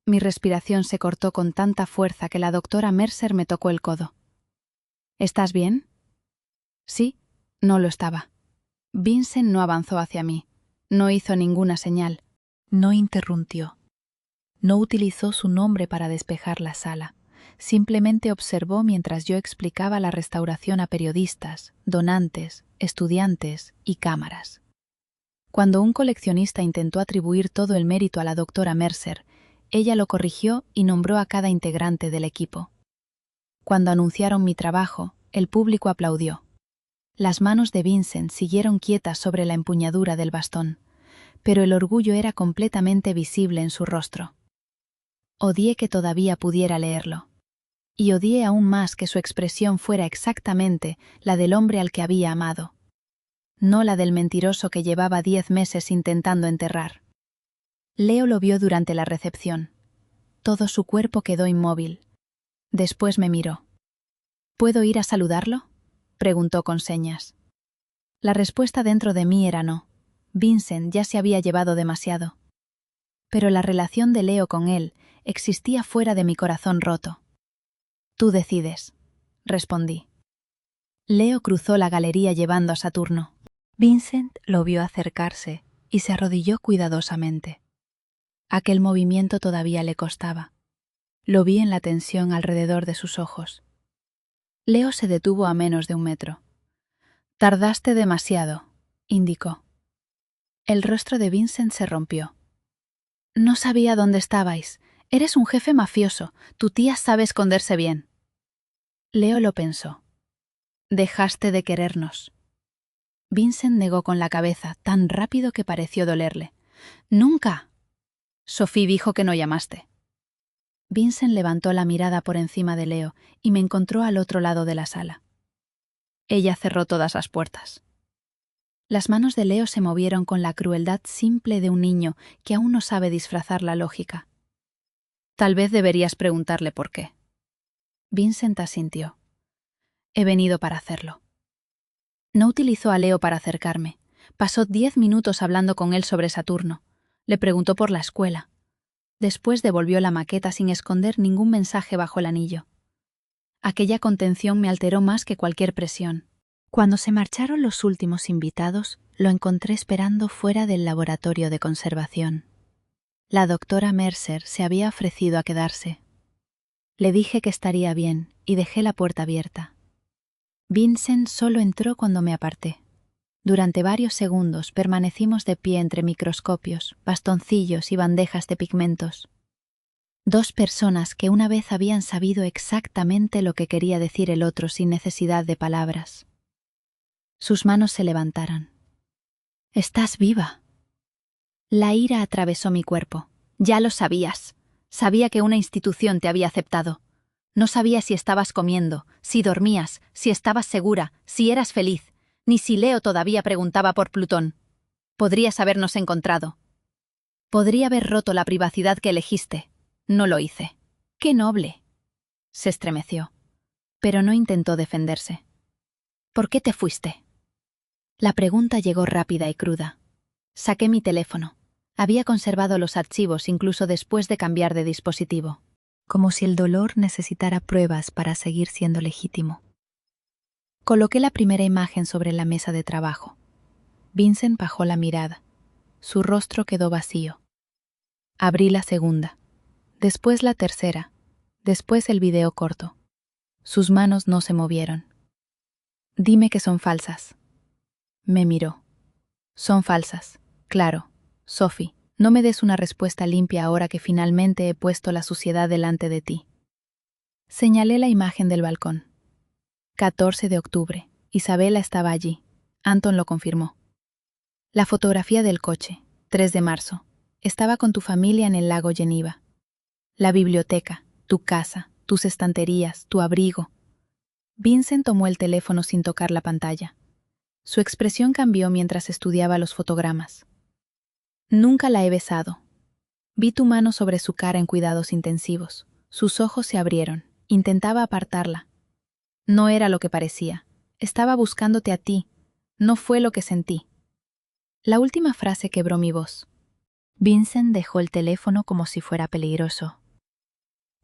Mi respiración se cortó con tanta fuerza que la doctora Mercer me tocó el codo. ¿Estás bien? Sí, no lo estaba. Vincent no avanzó hacia mí. No hizo ninguna señal. No interrumpió. No utilizó su nombre para despejar la sala. Simplemente observó mientras yo explicaba la restauración a periodistas, donantes, estudiantes y cámaras. Cuando un coleccionista intentó atribuir todo el mérito a la doctora Mercer, ella lo corrigió y nombró a cada integrante del equipo. Cuando anunciaron mi trabajo, el público aplaudió. Las manos de Vincent siguieron quietas sobre la empuñadura del bastón, pero el orgullo era completamente visible en su rostro. Odié que todavía pudiera leerlo. Y odié aún más que su expresión fuera exactamente la del hombre al que había amado. No la del mentiroso que llevaba 10 meses intentando enterrar. Leo lo vio durante la recepción. Todo su cuerpo quedó inmóvil. Después me miró. ¿Puedo ir a saludarlo?, preguntó con señas. La respuesta dentro de mí era no. Vincent ya se había llevado demasiado. Pero la relación de Leo con él existía fuera de mi corazón roto. Tú decides, respondí. Leo cruzó la galería llevando a Saturno. Vincent lo vio acercarse y se arrodilló cuidadosamente. Aquel movimiento todavía le costaba. Lo vi en la tensión alrededor de sus ojos. Leo se detuvo a menos de 1 metro. Tardaste demasiado, indicó. El rostro de Vincent se rompió. No sabía dónde estabais. Eres un jefe mafioso. Tu tía sabe esconderse bien. Leo lo pensó. Dejaste de querernos. Vincent negó con la cabeza, tan rápido que pareció dolerle. Nunca. Sophie dijo que no llamaste. Vincent levantó la mirada por encima de Leo y me encontró al otro lado de la sala. Ella cerró todas las puertas. Las manos de Leo se movieron con la crueldad simple de un niño que aún no sabe disfrazar la lógica. Tal vez deberías preguntarle por qué. Vincent asintió. He venido para hacerlo. No utilizó a Leo para acercarme. Pasó 10 minutos hablando con él sobre Saturno. Le preguntó por la escuela. Después devolvió la maqueta sin esconder ningún mensaje bajo el anillo. Aquella contención me alteró más que cualquier presión. Cuando se marcharon los últimos invitados, lo encontré esperando fuera del laboratorio de conservación. La doctora Mercer se había ofrecido a quedarse. Le dije que estaría bien y dejé la puerta abierta. Vincent solo entró cuando me aparté. Durante varios segundos permanecimos de pie entre microscopios, bastoncillos y bandejas de pigmentos. 2 personas que una vez habían sabido exactamente lo que quería decir el otro sin necesidad de palabras. Sus manos se levantaron. «¡Estás viva!». La ira atravesó mi cuerpo. Ya lo sabías. Sabía que una institución te había aceptado. No sabía si estabas comiendo, si dormías, si estabas segura, si eras feliz, ni si Leo todavía preguntaba por Plutón. Podrías habernos encontrado. Podría haber roto la privacidad que elegiste. No lo hice. ¡Qué noble! Se estremeció, pero no intentó defenderse. ¿Por qué te fuiste? La pregunta llegó rápida y cruda. Saqué mi teléfono. Había conservado los archivos incluso después de cambiar de dispositivo. Como si el dolor necesitara pruebas para seguir siendo legítimo. Coloqué la primera imagen sobre la mesa de trabajo. Vincent bajó la mirada. Su rostro quedó vacío. Abrí la segunda, después la tercera, después el video corto. Sus manos no se movieron. Dime que son falsas. Me miró. Son falsas, claro. Sophie, no me des una respuesta limpia ahora que finalmente he puesto la suciedad delante de ti. Señalé la imagen del balcón. 14 de octubre. Isabela estaba allí. Anton lo confirmó. La fotografía del coche. 3 de marzo. Estaba con tu familia en el lago Geneva. La biblioteca, tu casa, tus estanterías, tu abrigo. Vincent tomó el teléfono sin tocar la pantalla. Su expresión cambió mientras estudiaba los fotogramas. Nunca la he besado. Vi tu mano sobre su cara en cuidados intensivos. Sus ojos se abrieron. Intentaba apartarla. No era lo que parecía. Estaba buscándote a ti. No fue lo que sentí. La última frase quebró mi voz. Vincent dejó el teléfono como si fuera peligroso.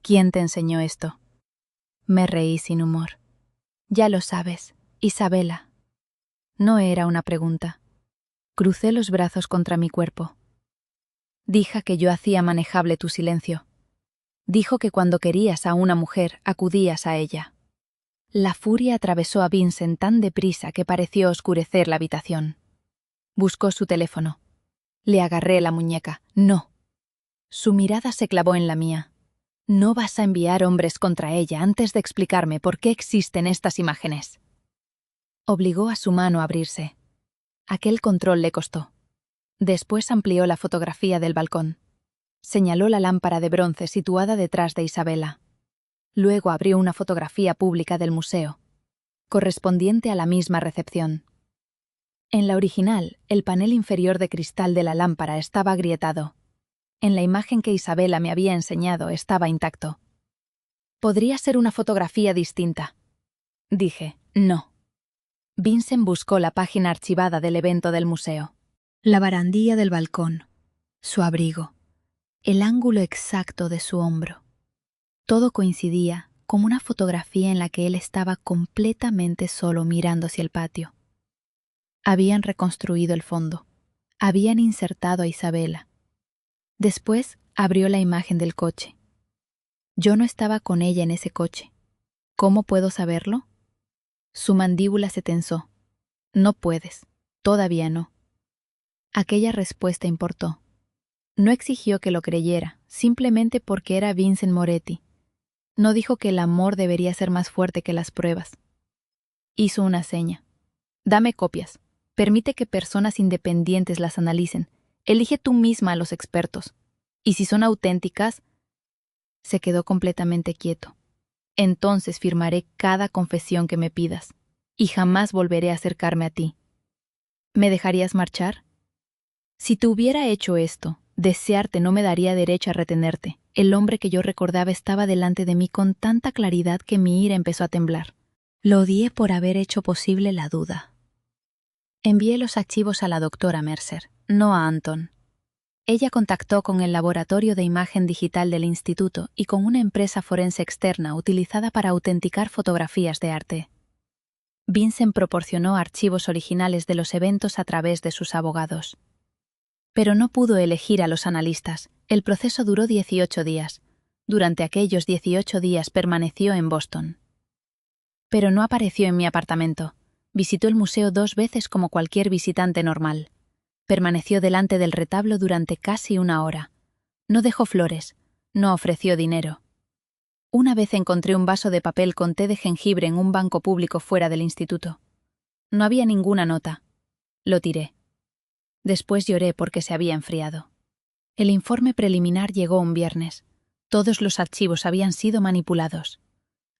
¿Quién te enseñó esto? Me reí sin humor. Ya lo sabes, Isabela. No era una pregunta. Crucé los brazos contra mi cuerpo. Dijo que yo hacía manejable tu silencio. Dijo que cuando querías a una mujer, acudías a ella. La furia atravesó a Vincent tan deprisa que pareció oscurecer la habitación. Buscó su teléfono. Le agarré la muñeca. No. Su mirada se clavó en la mía. No vas a enviar hombres contra ella antes de explicarme por qué existen estas imágenes. Obligó a su mano a abrirse. Aquel control le costó. Después amplió la fotografía del balcón. Señaló la lámpara de bronce situada detrás de Isabela. Luego abrió una fotografía pública del museo, correspondiente a la misma recepción. En la original, el panel inferior de cristal de la lámpara estaba agrietado. En la imagen que Isabela me había enseñado estaba intacto. Podría ser una fotografía distinta. Dije, no. Vincent buscó la página archivada del evento del museo. La barandilla del balcón, su abrigo, el ángulo exacto de su hombro. Todo coincidía como una fotografía en la que él estaba completamente solo mirando hacia el patio. Habían reconstruido el fondo. Habían insertado a Isabela. Después abrió la imagen del coche. Yo no estaba con ella en ese coche. ¿Cómo puedo saberlo? Su mandíbula se tensó. No puedes. Todavía no. Aquella respuesta importó. No exigió que lo creyera, simplemente porque era Vincent Moretti. No dijo que el amor debería ser más fuerte que las pruebas. Hizo una seña. Dame copias. Permite que personas independientes las analicen. Elige tú misma a los expertos. Y si son auténticas... Se quedó completamente quieto. Entonces firmaré cada confesión que me pidas. Y jamás volveré a acercarme a ti. ¿Me dejarías marchar? Si te hubiera hecho esto, desearte no me daría derecho a retenerte. El hombre que yo recordaba estaba delante de mí con tanta claridad que mi ira empezó a temblar. Lo odié por haber hecho posible la duda. Envié los archivos a la doctora Mercer, no a Anton. Ella contactó con el laboratorio de imagen digital del instituto y con una empresa forense externa utilizada para autenticar fotografías de arte. Vincent proporcionó archivos originales de los eventos a través de sus abogados. Pero no pudo elegir a los analistas. El proceso duró 18 días. Durante aquellos 18 días permaneció en Boston. Pero no apareció en mi apartamento. Visitó el museo 2 veces como cualquier visitante normal. Permaneció delante del retablo durante casi 1 hora. No dejó flores. No ofreció dinero. Una vez encontré un vaso de papel con té de jengibre en un banco público fuera del instituto. No había ninguna nota. Lo tiré. Después lloré porque se había enfriado. El informe preliminar llegó un viernes. Todos los archivos habían sido manipulados.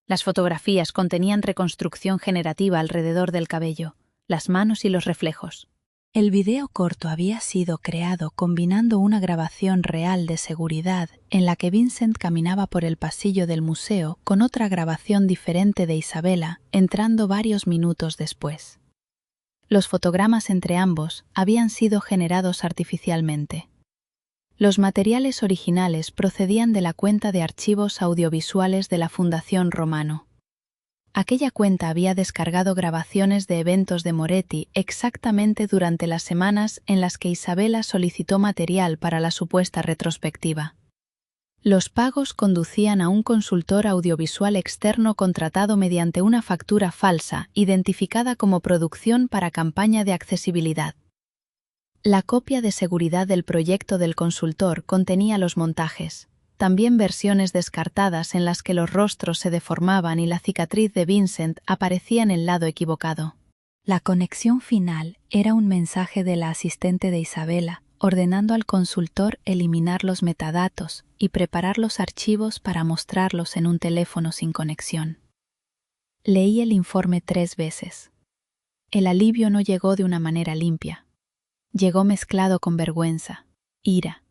Las fotografías contenían reconstrucción generativa alrededor del cabello, las manos y los reflejos. El video corto había sido creado combinando una grabación real de seguridad en la que Vincent caminaba por el pasillo del museo con otra grabación diferente de Isabela entrando varios minutos después. Los fotogramas entre ambos habían sido generados artificialmente. Los materiales originales procedían de la cuenta de archivos audiovisuales de la Fundación Romano. Aquella cuenta había descargado grabaciones de eventos de Moretti exactamente durante las semanas en las que Isabela solicitó material para la supuesta retrospectiva. Los pagos conducían a un consultor audiovisual externo contratado mediante una factura falsa, identificada como producción para campaña de accesibilidad. La copia de seguridad del proyecto del consultor contenía los montajes, también versiones descartadas en las que los rostros se deformaban y la cicatriz de Vincent aparecía en el lado equivocado. La conexión final era un mensaje de la asistente de Isabela, ordenando al consultor eliminar los metadatos y preparar los archivos para mostrarlos en un teléfono sin conexión. Leí el informe 3 veces. El alivio no llegó de una manera limpia. Llegó mezclado con vergüenza, ira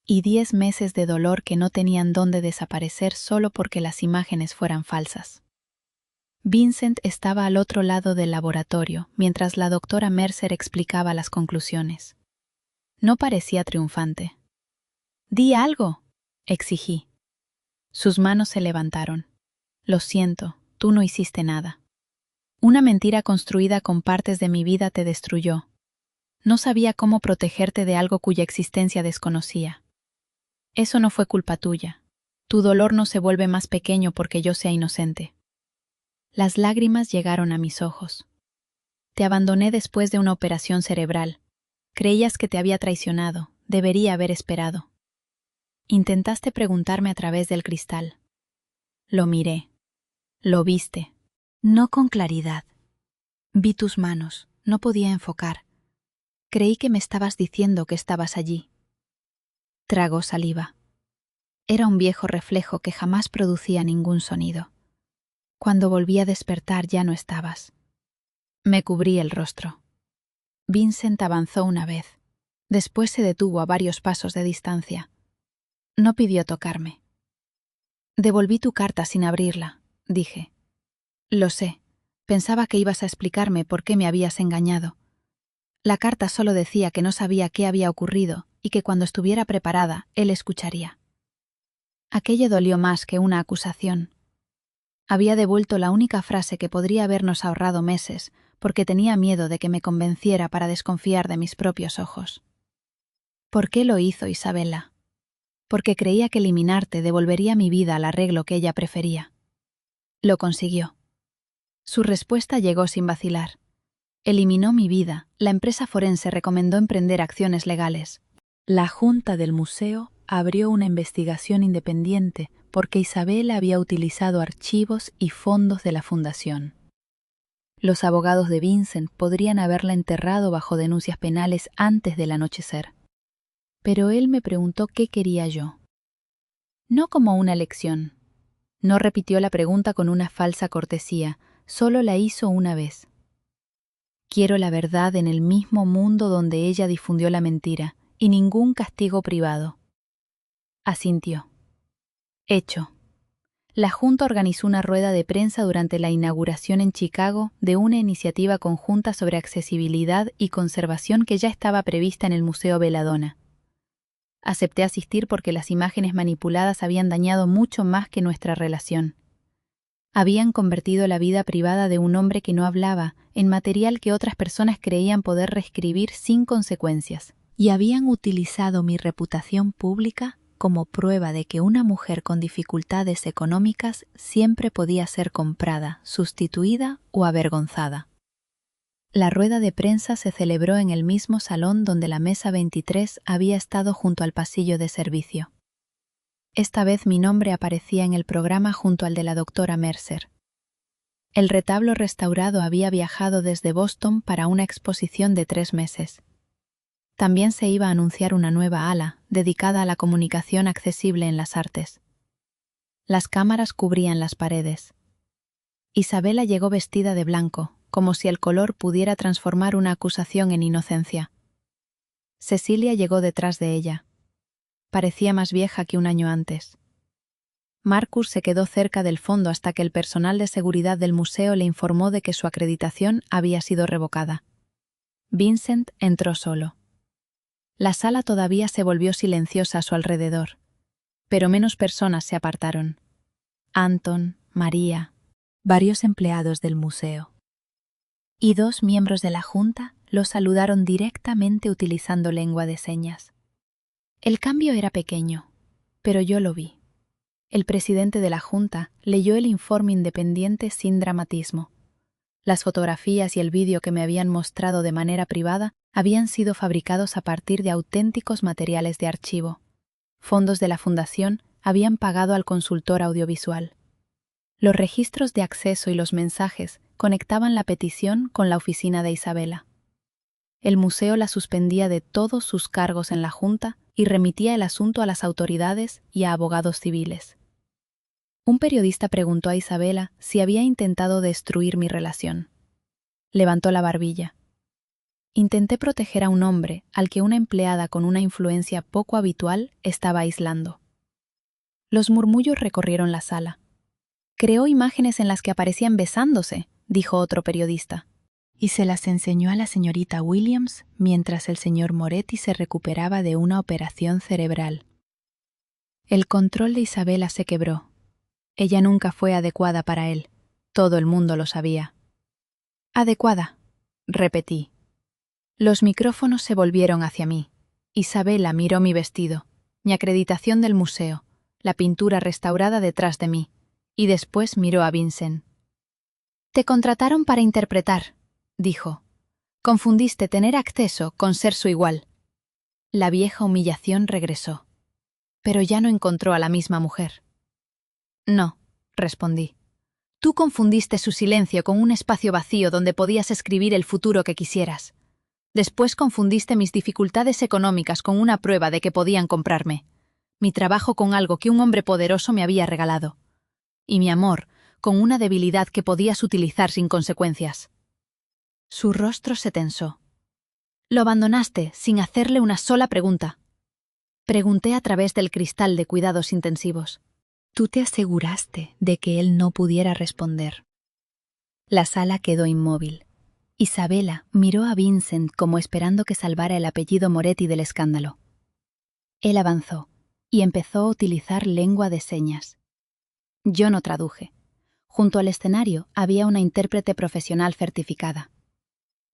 y 10 meses de dolor que no tenían dónde desaparecer solo porque las imágenes fueran falsas. Vincent estaba al otro lado del laboratorio mientras la doctora Mercer explicaba las conclusiones. No parecía triunfante. «¡Di algo!», exigí. Sus manos se levantaron. «Lo siento, tú no hiciste nada. Una mentira construida con partes de mi vida te destruyó. No sabía cómo protegerte de algo cuya existencia desconocía. Eso no fue culpa tuya. Tu dolor no se vuelve más pequeño porque yo sea inocente». Las lágrimas llegaron a mis ojos. «Te abandoné después de una operación cerebral. Creías que te había traicionado. Debería haber esperado. Intentaste preguntarme a través del cristal. Lo miré. Lo viste. No con claridad. Vi tus manos. No podía enfocar. Creí que me estabas diciendo que estabas allí». Tragó saliva. Era un viejo reflejo que jamás producía ningún sonido. Cuando volví a despertar ya no estabas. Me cubrí el rostro. Vincent avanzó una vez. Después se detuvo a varios pasos de distancia. No pidió tocarme. «Devolví tu carta sin abrirla», dije. «Lo sé. Pensaba que ibas a explicarme por qué me habías engañado. La carta solo decía que no sabía qué había ocurrido y que cuando estuviera preparada, él escucharía». Aquello dolió más que una acusación. Había devuelto la única frase que podría habernos ahorrado meses, porque tenía miedo de que me convenciera para desconfiar de mis propios ojos. ¿Por qué lo hizo Isabela? Porque creía que eliminarte devolvería mi vida al arreglo que ella prefería. Lo consiguió. Su respuesta llegó sin vacilar. Eliminó mi vida. La empresa forense recomendó emprender acciones legales. La Junta del Museo abrió una investigación independiente porque Isabela había utilizado archivos y fondos de la fundación. Los abogados de Vincent podrían haberla enterrado bajo denuncias penales antes del anochecer. Pero él me preguntó qué quería yo. No como una lección. No repitió la pregunta con una falsa cortesía, solo la hizo una vez. «Quiero la verdad en el mismo mundo donde ella difundió la mentira, y ningún castigo privado». Asintió. Hecho. La Junta organizó una rueda de prensa durante la inauguración en Chicago de una iniciativa conjunta sobre accesibilidad y conservación que ya estaba prevista en el Museo Belladonna. Acepté asistir porque las imágenes manipuladas habían dañado mucho más que nuestra relación. Habían convertido la vida privada de un hombre que no hablaba en material que otras personas creían poder reescribir sin consecuencias, y habían utilizado mi reputación pública como prueba de que una mujer con dificultades económicas siempre podía ser comprada, sustituida o avergonzada. La rueda de prensa se celebró en el mismo salón donde la mesa 23 había estado junto al pasillo de servicio. Esta vez mi nombre aparecía en el programa junto al de la doctora Mercer. El retablo restaurado había viajado desde Boston para una exposición de 3 meses. También se iba a anunciar una nueva ala dedicada a la comunicación accesible en las artes. Las cámaras cubrían las paredes. Isabela llegó vestida de blanco, como si el color pudiera transformar una acusación en inocencia. Cecilia llegó detrás de ella. Parecía más vieja que un año antes. Marcus se quedó cerca del fondo hasta que el personal de seguridad del museo le informó de que su acreditación había sido revocada. Vincent entró solo. La sala todavía se volvió silenciosa a su alrededor, pero menos personas se apartaron. Anton, María, varios empleados del museo. Y 2 miembros de la junta lo saludaron directamente utilizando lengua de señas. El cambio era pequeño, pero yo lo vi. El presidente de la junta leyó el informe independiente sin dramatismo. Las fotografías y el vídeo que me habían mostrado de manera privada habían sido fabricados a partir de auténticos materiales de archivo. Fondos de la fundación habían pagado al consultor audiovisual. Los registros de acceso y los mensajes conectaban la petición con la oficina de Isabela. El museo la suspendía de todos sus cargos en la junta y remitía el asunto a las autoridades y a abogados civiles. Un periodista preguntó a Isabela si había intentado destruir mi relación. Levantó la barbilla. Intenté proteger a un hombre al que una empleada con una influencia poco habitual estaba aislando. Los murmullos recorrieron la sala. Creó imágenes en las que aparecían besándose, dijo otro periodista, y se las enseñó a la señorita Williams mientras el señor Moretti se recuperaba de una operación cerebral. El control de Isabela se quebró. Ella nunca fue adecuada para él. Todo el mundo lo sabía. «Adecuada», repetí. Los micrófonos se volvieron hacia mí. Isabela miró mi vestido, mi acreditación del museo, la pintura restaurada detrás de mí, y después miró a Vincent. «Te contrataron para interpretar», dijo. «Confundiste tener acceso con ser su igual». La vieja humillación regresó. Pero ya no encontró a la misma mujer. «No», respondí. «Tú confundiste su silencio con un espacio vacío donde podías escribir el futuro que quisieras. Después confundiste mis dificultades económicas con una prueba de que podían comprarme, mi trabajo con algo que un hombre poderoso me había regalado, y mi amor con una debilidad que podías utilizar sin consecuencias». Su rostro se tensó. «Lo abandonaste sin hacerle una sola pregunta». Pregunté a través del cristal de cuidados intensivos. «Tú te aseguraste de que él no pudiera responder». La sala quedó inmóvil. Isabela miró a Vincent como esperando que salvara el apellido Moretti del escándalo. Él avanzó y empezó a utilizar lengua de señas. Yo no traduje. Junto al escenario había una intérprete profesional certificada.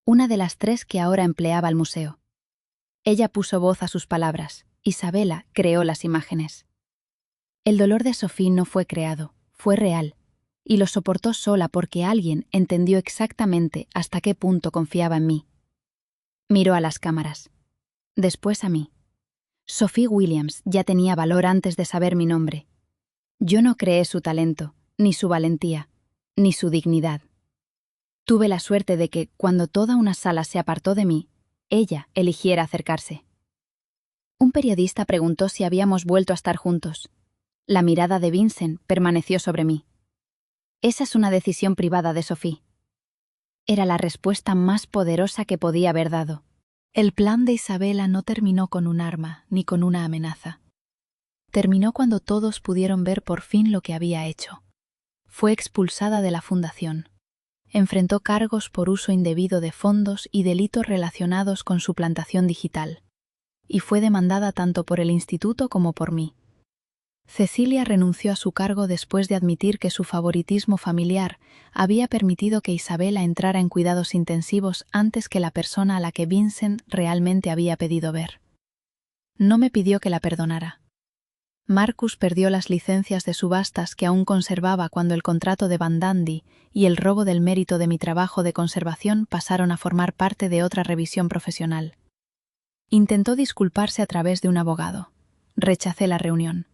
Una de las 3 que ahora empleaba el museo. Ella puso voz a sus palabras. Isabela creó las imágenes. El dolor de Sophie no fue creado, fue real, y lo soportó sola porque alguien entendió exactamente hasta qué punto confiaba en mí. Miró a las cámaras. Después a mí. Sophie Williams ya tenía valor antes de saber mi nombre. Yo no creé su talento, ni su valentía, ni su dignidad. Tuve la suerte de que, cuando toda una sala se apartó de mí, ella eligiera acercarse. Un periodista preguntó si habíamos vuelto a estar juntos. La mirada de Vincent permaneció sobre mí. «Esa es una decisión privada de Sophie». Era la respuesta más poderosa que podía haber dado. El plan de Isabela no terminó con un arma ni con una amenaza. Terminó cuando todos pudieron ver por fin lo que había hecho. Fue expulsada de la fundación. Enfrentó cargos por uso indebido de fondos y delitos relacionados con su plantación digital. Y fue demandada tanto por el instituto como por mí. Cecilia renunció a su cargo después de admitir que su favoritismo familiar había permitido que Isabela entrara en cuidados intensivos antes que la persona a la que Vincent realmente había pedido ver. No me pidió que la perdonara. Marcus perdió las licencias de subastas que aún conservaba cuando el contrato de Van Dandy y el robo del mérito de mi trabajo de conservación pasaron a formar parte de otra revisión profesional. Intentó disculparse a través de un abogado. Rechacé la reunión.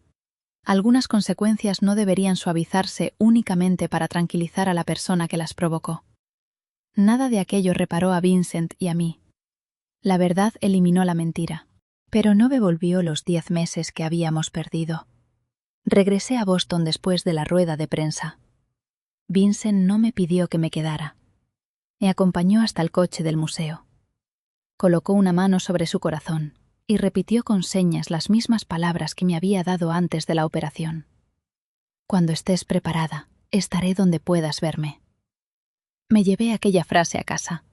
Algunas consecuencias no deberían suavizarse únicamente para tranquilizar a la persona que las provocó. Nada de aquello reparó a Vincent y a mí. La verdad eliminó la mentira, pero no devolvió los 10 meses que habíamos perdido. Regresé a Boston después de la rueda de prensa. Vincent no me pidió que me quedara. Me acompañó hasta el coche del museo. Colocó una mano sobre su corazón y repitió con señas las mismas palabras que me había dado antes de la operación. Cuando estés preparada, estaré donde puedas verme. Me llevé aquella frase a casa.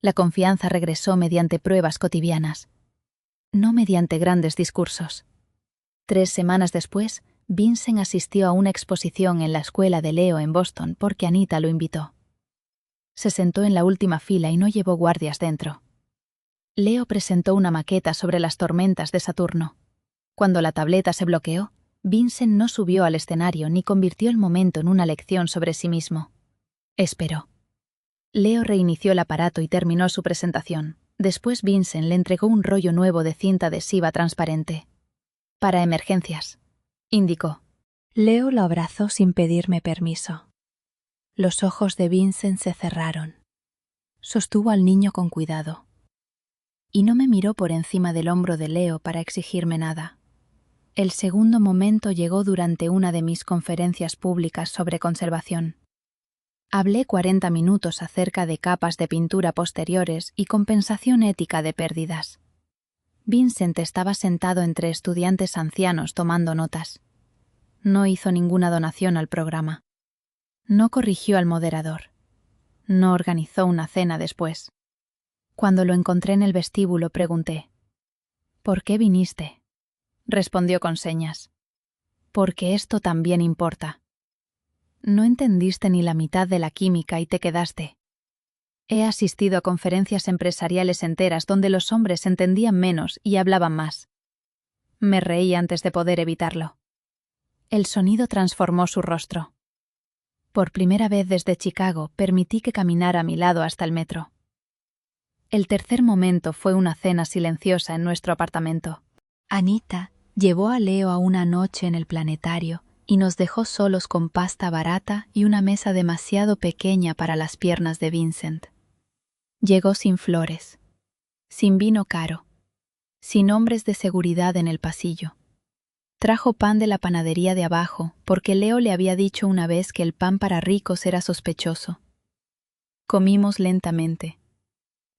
La confianza regresó mediante pruebas cotidianas, no mediante grandes discursos. 3 semanas después, Vincent asistió a una exposición en la escuela de Leo en Boston porque Anita lo invitó. Se sentó en la última fila y no llevó guardias dentro. Leo presentó una maqueta sobre las tormentas de Saturno. Cuando la tableta se bloqueó, Vincent no subió al escenario ni convirtió el momento en una lección sobre sí mismo. Esperó. Leo reinició el aparato y terminó su presentación. Después Vincent le entregó un rollo nuevo de cinta adhesiva transparente. «Para emergencias», indicó. Leo lo abrazó sin pedirme permiso. Los ojos de Vincent se cerraron. Sostuvo al niño con cuidado. Y no me miró por encima del hombro de Leo para exigirme nada. El segundo momento llegó durante una de mis conferencias públicas sobre conservación. Hablé 40 minutos acerca de capas de pintura posteriores y compensación ética de pérdidas. Vincent estaba sentado entre estudiantes ancianos tomando notas. No hizo ninguna donación al programa. No corrigió al moderador. No organizó una cena después. Cuando lo encontré en el vestíbulo pregunté: «¿Por qué viniste?». Respondió con señas: «Porque esto también importa». No entendiste ni la mitad de la química y te quedaste. He asistido a conferencias empresariales enteras donde los hombres entendían menos y hablaban más. Me reí antes de poder evitarlo. El sonido transformó su rostro. Por primera vez desde Chicago permití que caminara a mi lado hasta el metro. El tercer momento fue una cena silenciosa en nuestro apartamento. Anita llevó a Leo a una noche en el planetario y nos dejó solos con pasta barata y una mesa demasiado pequeña para las piernas de Vincent. Llegó sin flores, sin vino caro, sin hombres de seguridad en el pasillo. Trajo pan de la panadería de abajo porque Leo le había dicho una vez que el pan para ricos era sospechoso. Comimos lentamente.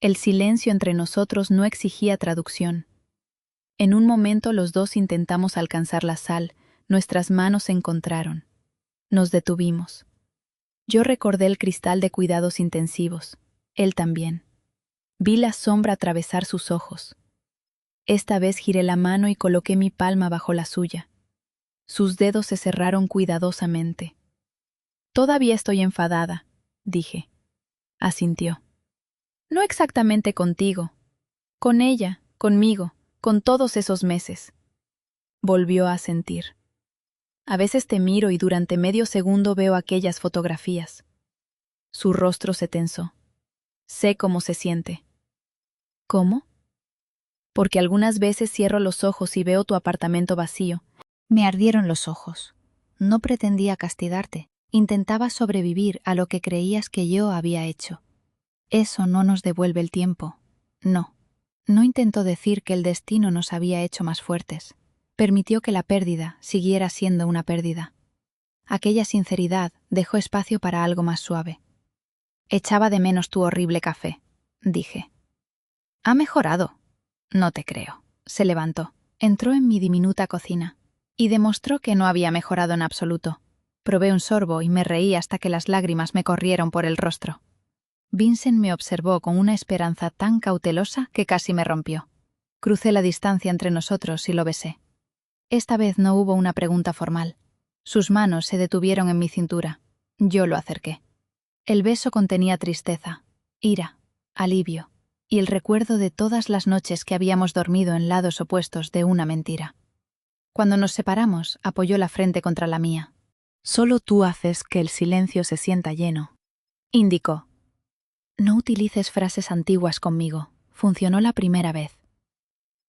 El silencio entre nosotros no exigía traducción. En un momento los dos intentamos alcanzar la sal. Nuestras manos se encontraron. Nos detuvimos. Yo recordé el cristal de cuidados intensivos. Él también. Vi la sombra atravesar sus ojos. Esta vez giré la mano y coloqué mi palma bajo la suya. Sus dedos se cerraron cuidadosamente. «Todavía estoy enfadada», dije. Asintió. «No exactamente contigo. Con ella, conmigo, con todos esos meses». Volvió a asentir. A veces te miro y durante medio segundo veo aquellas fotografías. Su rostro se tensó. Sé cómo se siente. ¿Cómo? Porque algunas veces cierro los ojos y veo tu apartamento vacío. Me ardieron los ojos. No pretendía castigarte. Intentaba sobrevivir a lo que creías que yo había hecho. Eso no nos devuelve el tiempo. No. No intentó decir que el destino nos había hecho más fuertes. Permitió que la pérdida siguiera siendo una pérdida. Aquella sinceridad dejó espacio para algo más suave. «Echaba de menos tu horrible café», dije. «¿Ha mejorado?» «No te creo». Se levantó, entró en mi diminuta cocina y demostró que no había mejorado en absoluto. Probé un sorbo y me reí hasta que las lágrimas me corrieron por el rostro. Vincent me observó con una esperanza tan cautelosa que casi me rompió. Crucé la distancia entre nosotros y lo besé. Esta vez no hubo una pregunta formal. Sus manos se detuvieron en mi cintura. Yo lo acerqué. El beso contenía tristeza, ira, alivio y el recuerdo de todas las noches que habíamos dormido en lados opuestos de una mentira. Cuando nos separamos, apoyó la frente contra la mía. «Solo tú haces que el silencio se sienta lleno», indicó. «No utilices frases antiguas conmigo. Funcionó la primera vez».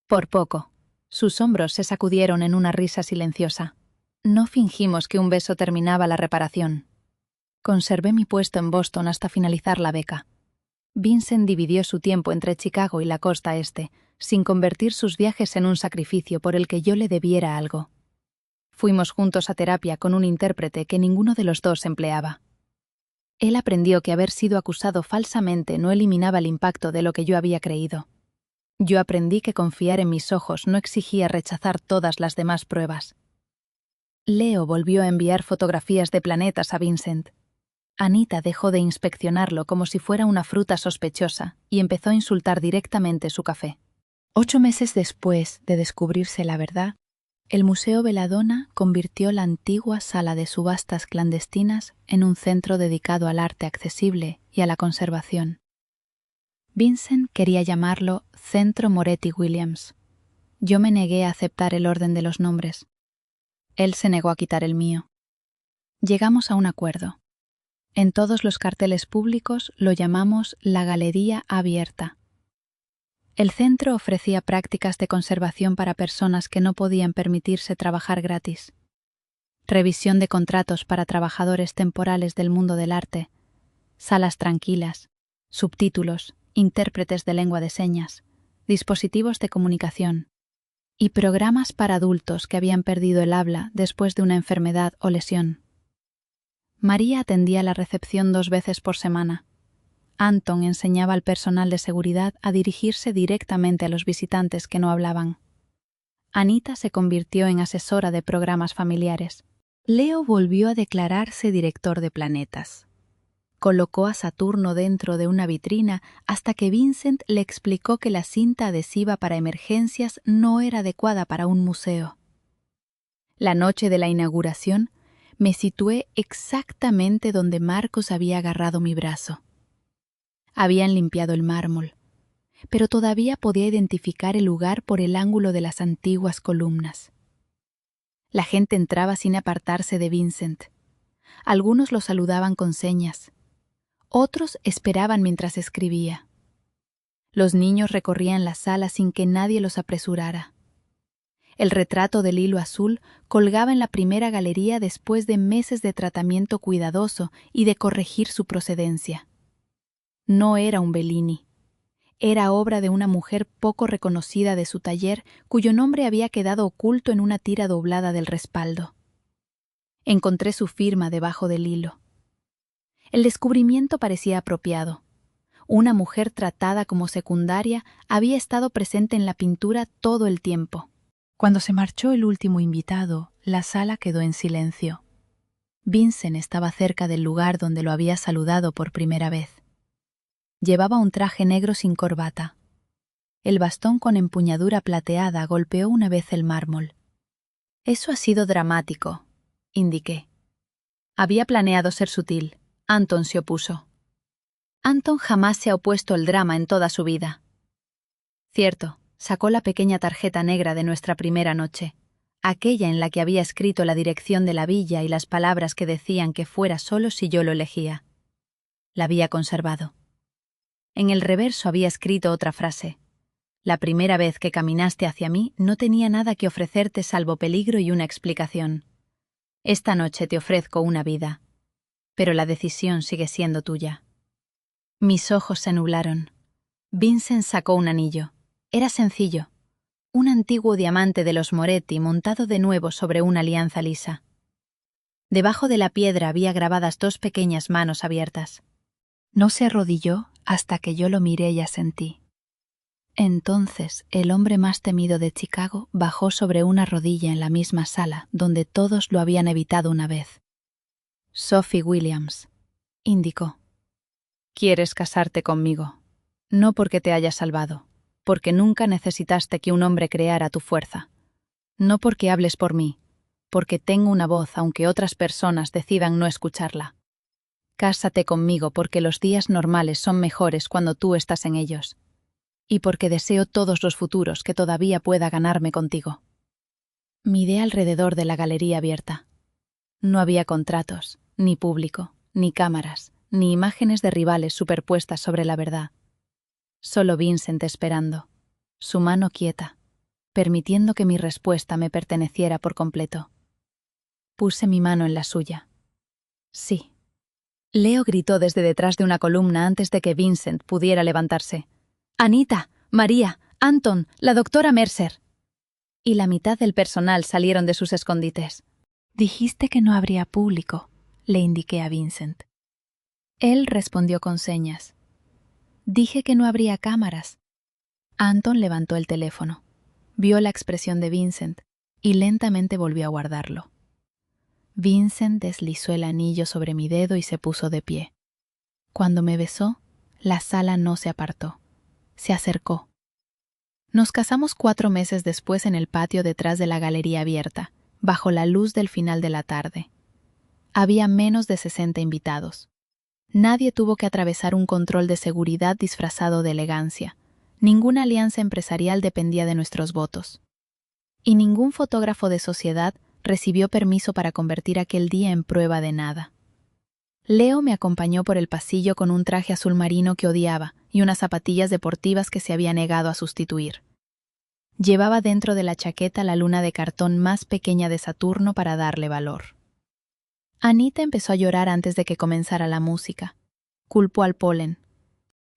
Por poco. Sus hombros se sacudieron en una risa silenciosa. No fingimos que un beso terminaba la reparación. Conservé mi puesto en Boston hasta finalizar la beca. Vincent dividió su tiempo entre Chicago y la costa este, sin convertir sus viajes en un sacrificio por el que yo le debiera algo. Fuimos juntos a terapia con un intérprete que ninguno de los dos empleaba. Él aprendió que haber sido acusado falsamente no eliminaba el impacto de lo que yo había creído. Yo aprendí que confiar en mis ojos no exigía rechazar todas las demás pruebas. Leo volvió a enviar fotografías de planetas a Vincent. Anita dejó de inspeccionarlo como si fuera una fruta sospechosa y empezó a insultar directamente su café. 8 meses después de descubrirse la verdad, el Museo Belladonna convirtió la antigua sala de subastas clandestinas en un centro dedicado al arte accesible y a la conservación. Vincent quería llamarlo Centro Moretti Williams. Yo me negué a aceptar el orden de los nombres. Él se negó a quitar el mío. Llegamos a un acuerdo. En todos los carteles públicos lo llamamos la Galería Abierta. El centro ofrecía prácticas de conservación para personas que no podían permitirse trabajar gratis. Revisión de contratos para trabajadores temporales del mundo del arte, salas tranquilas, subtítulos, intérpretes de lengua de señas, dispositivos de comunicación y programas para adultos que habían perdido el habla después de una enfermedad o lesión. María atendía la recepción 2 veces por semana. Anton enseñaba al personal de seguridad a dirigirse directamente a los visitantes que no hablaban. Anita se convirtió en asesora de programas familiares. Leo volvió a declararse director de planetas. Colocó a Saturno dentro de una vitrina hasta que Vincent le explicó que la cinta adhesiva para emergencias no era adecuada para un museo. La noche de la inauguración, me situé exactamente donde Marcos había agarrado mi brazo. Habían limpiado el mármol, pero todavía podía identificar el lugar por el ángulo de las antiguas columnas. La gente entraba sin apartarse de Vincent. Algunos lo saludaban con señas. Otros esperaban mientras escribía. Los niños recorrían la sala sin que nadie los apresurara. El retrato del hilo azul colgaba en la primera galería después de meses de tratamiento cuidadoso y de corregir su procedencia. No era un Bellini. Era obra de una mujer poco reconocida de su taller, cuyo nombre había quedado oculto en una tira doblada del respaldo. Encontré su firma debajo del hilo. El descubrimiento parecía apropiado. Una mujer tratada como secundaria había estado presente en la pintura todo el tiempo. Cuando se marchó el último invitado, la sala quedó en silencio. Vincent estaba cerca del lugar donde lo había saludado por primera vez. Llevaba un traje negro sin corbata. El bastón con empuñadura plateada golpeó una vez el mármol. «Eso ha sido dramático», indiqué. Había planeado ser sutil. Anton se opuso. Anton jamás se ha opuesto al drama en toda su vida. Cierto, sacó la pequeña tarjeta negra de nuestra primera noche, aquella en la que había escrito la dirección de la villa y las palabras que decían que fuera solo si yo lo elegía. La había conservado. En el reverso había escrito otra frase. La primera vez que caminaste hacia mí no tenía nada que ofrecerte salvo peligro y una explicación. Esta noche te ofrezco una vida, pero la decisión sigue siendo tuya. Mis ojos se nublaron. Vincent sacó un anillo. Era sencillo. Un antiguo diamante de los Moretti montado de nuevo sobre una alianza lisa. Debajo de la piedra había grabadas 2 pequeñas manos abiertas. No se arrodilló hasta que yo lo miré y asentí. Entonces, el hombre más temido de Chicago bajó sobre una rodilla en la misma sala donde todos lo habían evitado una vez. Sophie Williams, indicó. «¿Quieres casarte conmigo? No porque te haya salvado, porque nunca necesitaste que un hombre creara tu fuerza. No porque hables por mí, porque tengo una voz aunque otras personas decidan no escucharla. Cásate conmigo porque los días normales son mejores cuando tú estás en ellos. Y porque deseo todos los futuros que todavía pueda ganarme contigo». Miré alrededor de la galería abierta. No había contratos, ni público, ni cámaras, ni imágenes de rivales superpuestas sobre la verdad. Solo Vincent esperando, su mano quieta, permitiendo que mi respuesta me perteneciera por completo. Puse mi mano en la suya. Sí. Leo gritó desde detrás de una columna antes de que Vincent pudiera levantarse. «Anita, María, Anton, la doctora Mercer». Y la mitad del personal salieron de sus escondites. «Dijiste que no habría público», le indiqué a Vincent. Él respondió con señas. Dije que no habría cámaras. Anton levantó el teléfono, vio la expresión de Vincent y lentamente volvió a guardarlo. Vincent deslizó el anillo sobre mi dedo y se puso de pie. Cuando me besó, la sala no se apartó. Se acercó. Nos casamos 4 meses después en el patio detrás de la galería abierta, bajo la luz del final de la tarde. Había menos de 60 invitados. Nadie tuvo que atravesar un control de seguridad disfrazado de elegancia. Ninguna alianza empresarial dependía de nuestros votos. Y ningún fotógrafo de sociedad recibió permiso para convertir aquel día en prueba de nada. Leo me acompañó por el pasillo con un traje azul marino que odiaba y unas zapatillas deportivas que se había negado a sustituir. Llevaba dentro de la chaqueta la luna de cartón más pequeña de Saturno para darle valor. Anita empezó a llorar antes de que comenzara la música. Culpó al polen.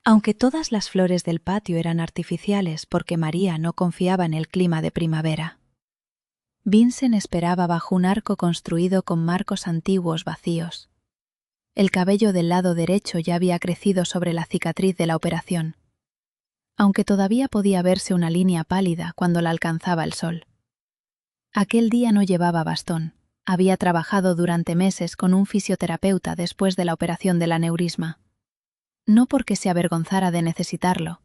Aunque todas las flores del patio eran artificiales porque María no confiaba en el clima de primavera. Vincent esperaba bajo un arco construido con marcos antiguos vacíos. El cabello del lado derecho ya había crecido sobre la cicatriz de la operación, aunque todavía podía verse una línea pálida cuando la alcanzaba el sol. Aquel día no llevaba bastón. Había trabajado durante meses con un fisioterapeuta después de la operación del aneurisma. No porque se avergonzara de necesitarlo,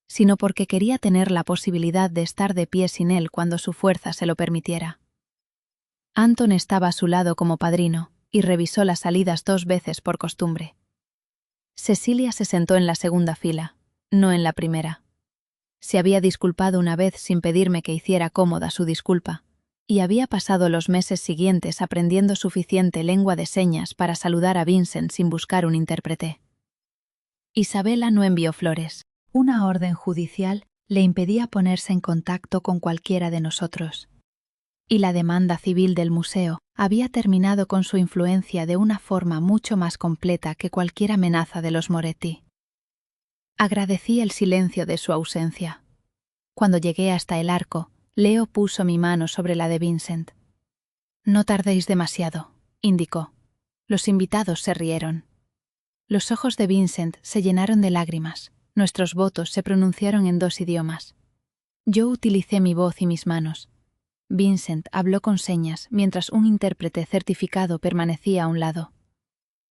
sino porque quería tener la posibilidad de estar de pie sin él cuando su fuerza se lo permitiera. Anton estaba a su lado como padrino y revisó las salidas 2 veces por costumbre. Cecilia se sentó en la segunda fila, no en la primera. Se había disculpado una vez sin pedirme que hiciera cómoda su disculpa, y había pasado los meses siguientes aprendiendo suficiente lengua de señas para saludar a Vincent sin buscar un intérprete. Isabela no envió flores. Una orden judicial le impedía ponerse en contacto con cualquiera de nosotros. Y la demanda civil del museo había terminado con su influencia de una forma mucho más completa que cualquier amenaza de los Moretti. Agradecí el silencio de su ausencia. Cuando llegué hasta el arco, Leo puso mi mano sobre la de Vincent. «No tardéis demasiado», indicó. Los invitados se rieron. Los ojos de Vincent se llenaron de lágrimas. Nuestros votos se pronunciaron en 2 idiomas. Yo utilicé mi voz y mis manos. Vincent habló con señas mientras un intérprete certificado permanecía a un lado.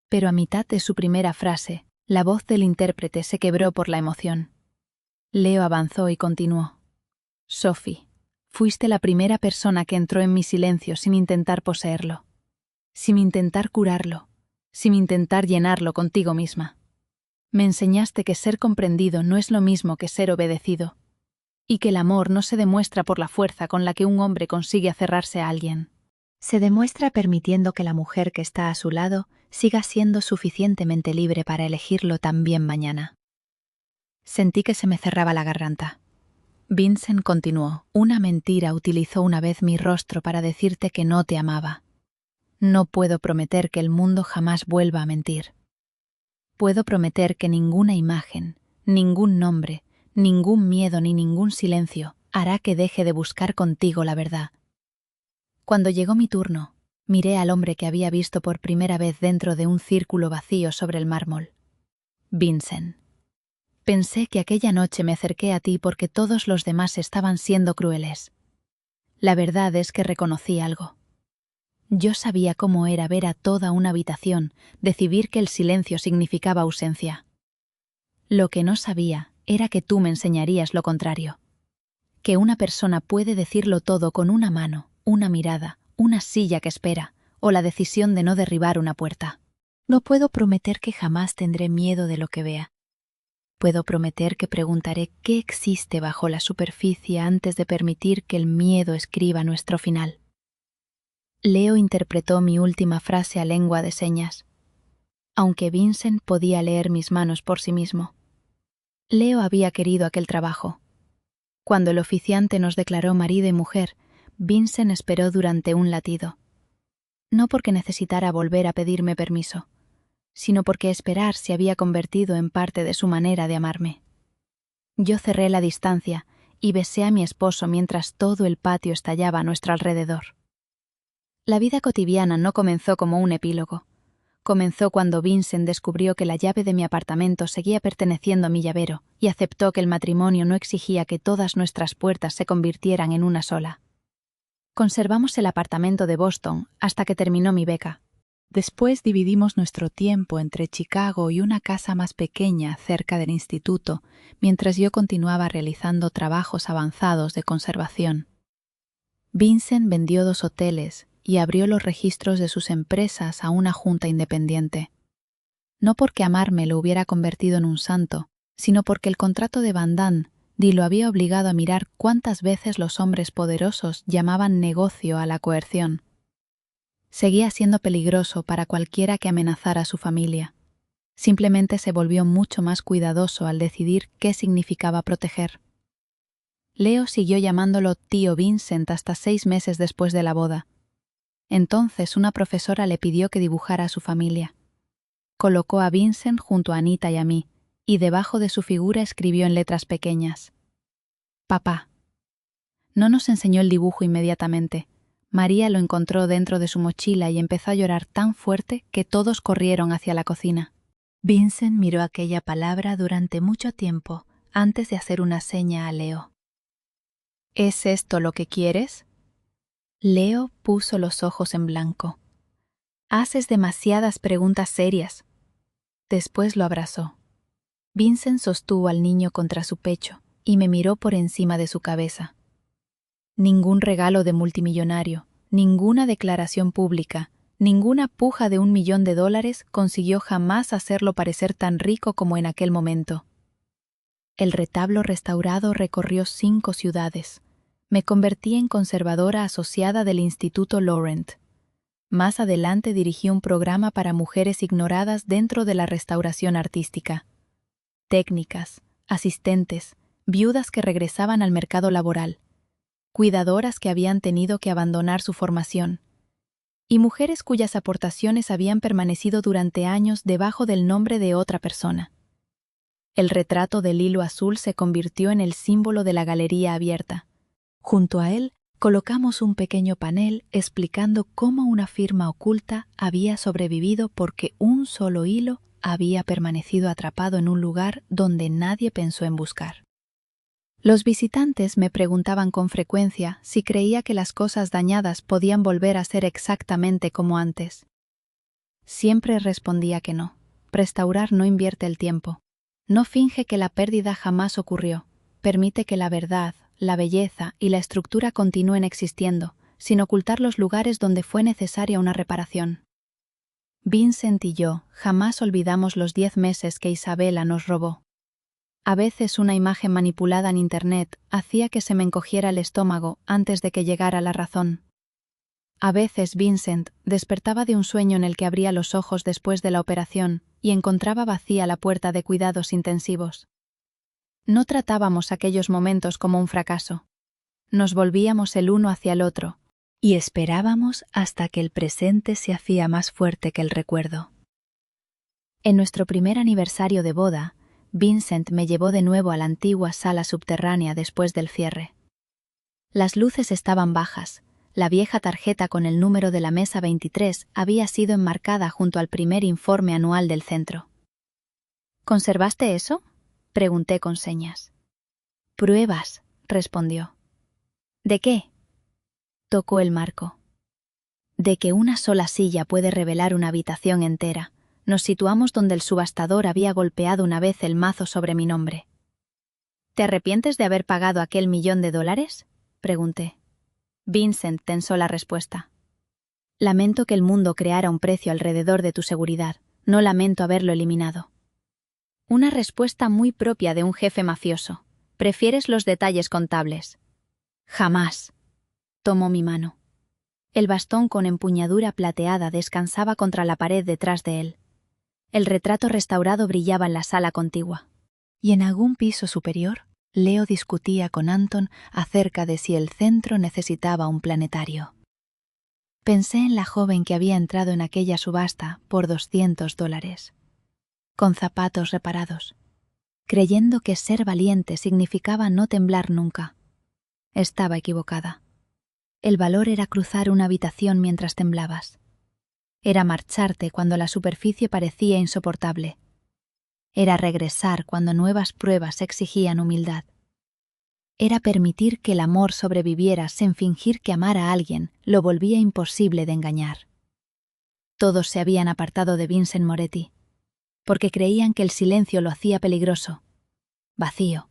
Pero a mitad de su primera frase, la voz del intérprete se quebró por la emoción. Leo avanzó y continuó. «Sophie, fuiste la primera persona que entró en mi silencio sin intentar poseerlo, sin intentar curarlo, sin intentar llenarlo contigo misma. Me enseñaste que ser comprendido no es lo mismo que ser obedecido, y que el amor no se demuestra por la fuerza con la que un hombre consigue aferrarse a alguien. Se demuestra permitiendo que la mujer que está a su lado siga siendo suficientemente libre para elegirlo también mañana». Sentí que se me cerraba la garganta. Vincent continuó. «Una mentira utilizó una vez mi rostro para decirte que no te amaba. No puedo prometer que el mundo jamás vuelva a mentir. Puedo prometer que ninguna imagen, ningún nombre, ningún miedo ni ningún silencio hará que deje de buscar contigo la verdad». Cuando llegó mi turno, miré al hombre que había visto por primera vez dentro de un círculo vacío sobre el mármol. Vincent. Pensé que aquella noche me acerqué a ti porque todos los demás estaban siendo crueles. La verdad es que reconocí algo. Yo sabía cómo era ver a toda una habitación decidir que el silencio significaba ausencia. Lo que no sabía era que tú me enseñarías lo contrario. Que una persona puede decirlo todo con una mano, una mirada, una silla que espera, o la decisión de no derribar una puerta. No puedo prometer que jamás tendré miedo de lo que vea. Puedo prometer que preguntaré qué existe bajo la superficie antes de permitir que el miedo escriba nuestro final. Leo interpretó mi última frase a lengua de señas, aunque Vincent podía leer mis manos por sí mismo. Leo había querido aquel trabajo. Cuando el oficiante nos declaró marido y mujer, Vincent esperó durante un latido. No porque necesitara volver a pedirme permiso, sino porque esperar se había convertido en parte de su manera de amarme. Yo cerré la distancia y besé a mi esposo mientras todo el patio estallaba a nuestro alrededor. La vida cotidiana no comenzó como un epílogo. comenzó cuando Vincent descubrió que la llave de mi apartamento seguía perteneciendo a mi llavero y aceptó que el matrimonio no exigía que todas nuestras puertas se convirtieran en una sola. Conservamos el apartamento de Boston hasta que terminó mi beca. Después dividimos nuestro tiempo entre Chicago y una casa más pequeña cerca del instituto, mientras yo continuaba realizando trabajos avanzados de conservación. Vincent vendió 2 hoteles y abrió los registros de sus empresas a una junta independiente. No porque amarme lo hubiera convertido en un santo, sino porque el contrato de Van Damme lo había obligado a mirar cuántas veces los hombres poderosos llamaban negocio a la coerción. Seguía siendo peligroso para cualquiera que amenazara a su familia. Simplemente se volvió mucho más cuidadoso al decidir qué significaba proteger. Leo siguió llamándolo tío Vincent hasta 6 meses después de la boda. Entonces una profesora le pidió que dibujara a su familia. Colocó a Vincent junto a Anita y a mí, y debajo de su figura escribió en letras pequeñas: Papá. No nos enseñó el dibujo inmediatamente. María lo encontró dentro de su mochila y empezó a llorar tan fuerte que todos corrieron hacia la cocina. Vincent miró aquella palabra durante mucho tiempo antes de hacer una seña a Leo. ¿Es esto lo que quieres? Leo puso los ojos en blanco. Haces demasiadas preguntas serias. Después lo abrazó. Vincent sostuvo al niño contra su pecho y me miró por encima de su cabeza. Ningún regalo de multimillonario, ninguna declaración pública, ninguna puja de $1 millón consiguió jamás hacerlo parecer tan rico como en aquel momento. El retablo restaurado recorrió 5 ciudades. Me convertí en conservadora asociada del Instituto Laurent. Más adelante dirigí un programa para mujeres ignoradas dentro de la restauración artística. Técnicas, asistentes, viudas que regresaban al mercado laboral, cuidadoras que habían tenido que abandonar su formación, y mujeres cuyas aportaciones habían permanecido durante años debajo del nombre de otra persona. El retrato del hilo azul se convirtió en el símbolo de la galería abierta. Junto a él, colocamos un pequeño panel explicando cómo una firma oculta había sobrevivido porque un solo hilo había permanecido atrapado en un lugar donde nadie pensó en buscar. Los visitantes me preguntaban con frecuencia si creía que las cosas dañadas podían volver a ser exactamente como antes. Siempre respondía que no. Restaurar no invierte el tiempo. No finge que la pérdida jamás ocurrió. Permite que la verdad, la belleza y la estructura continúen existiendo, sin ocultar los lugares donde fue necesaria una reparación. Vincent y yo jamás olvidamos los 10 meses que Isabella nos robó. A veces una imagen manipulada en Internet hacía que se me encogiera el estómago antes de que llegara la razón. A veces Vincent despertaba de un sueño en el que abría los ojos después de la operación y encontraba vacía la puerta de cuidados intensivos. No tratábamos aquellos momentos como un fracaso. Nos volvíamos el uno hacia el otro y esperábamos hasta que el presente se hacía más fuerte que el recuerdo. En nuestro primer aniversario de boda, Vincent me llevó de nuevo a la antigua sala subterránea después del cierre. Las luces estaban bajas. La vieja tarjeta con el número de la mesa 23 había sido enmarcada junto al primer informe anual del centro. ¿Conservaste eso?, pregunté con señas. Pruebas, respondió. ¿De qué? Tocó el marco. De que una sola silla puede revelar una habitación entera. Nos situamos donde el subastador había golpeado una vez el mazo sobre mi nombre. ¿Te arrepientes de haber pagado aquel $1 millón? Pregunté. Vincent tensó la respuesta. Lamento que el mundo creara un precio alrededor de tu seguridad. No lamento haberlo eliminado. Una respuesta muy propia de un jefe mafioso. ¿Prefieres los detalles contables? Jamás. Tomó mi mano. El bastón con empuñadura plateada descansaba contra la pared detrás de él. El retrato restaurado brillaba en la sala contigua. Y en algún piso superior, Leo discutía con Anton acerca de si el centro necesitaba un planetario. Pensé en la joven que había entrado en aquella subasta por $200, con zapatos reparados, creyendo que ser valiente significaba no temblar nunca. Estaba equivocada. El valor era cruzar una habitación mientras temblabas. Era marcharte cuando la superficie parecía insoportable. Era regresar cuando nuevas pruebas exigían humildad. Era permitir que el amor sobreviviera sin fingir que amar a alguien lo volvía imposible de engañar. Todos se habían apartado de Vincent Moretti, porque creían que el silencio lo hacía peligroso, vacío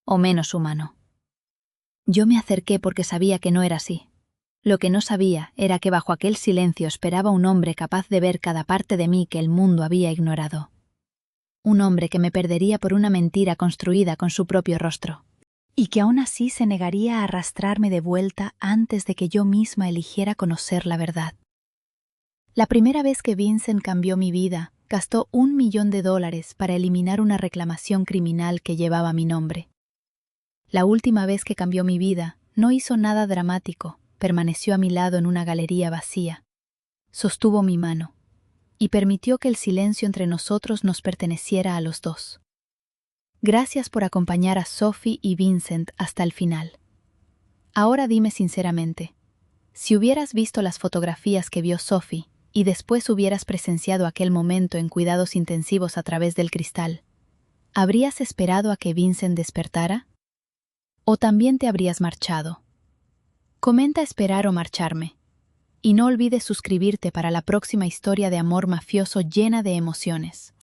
o menos humano. Yo me acerqué porque sabía que no era así. Lo que no sabía era que bajo aquel silencio esperaba un hombre capaz de ver cada parte de mí que el mundo había ignorado. Un hombre que me perdería por una mentira construida con su propio rostro, y que aún así se negaría a arrastrarme de vuelta antes de que yo misma eligiera conocer la verdad. La primera vez que Vincent cambió mi vida, gastó $1 millón para eliminar una reclamación criminal que llevaba mi nombre. La última vez que cambió mi vida, no hizo nada dramático, permaneció a mi lado en una galería vacía. Sostuvo mi mano y permitió que el silencio entre nosotros nos perteneciera a los dos. Gracias por acompañar a Sophie y Vincent hasta el final. Ahora dime sinceramente, si hubieras visto las fotografías que vio Sophie y después hubieras presenciado aquel momento en cuidados intensivos a través del cristal, ¿habrías esperado a que Vincent despertara? ¿O también te habrías marchado? Comenta esperar o marcharme. Y no olvides suscribirte para la próxima historia de amor mafioso llena de emociones.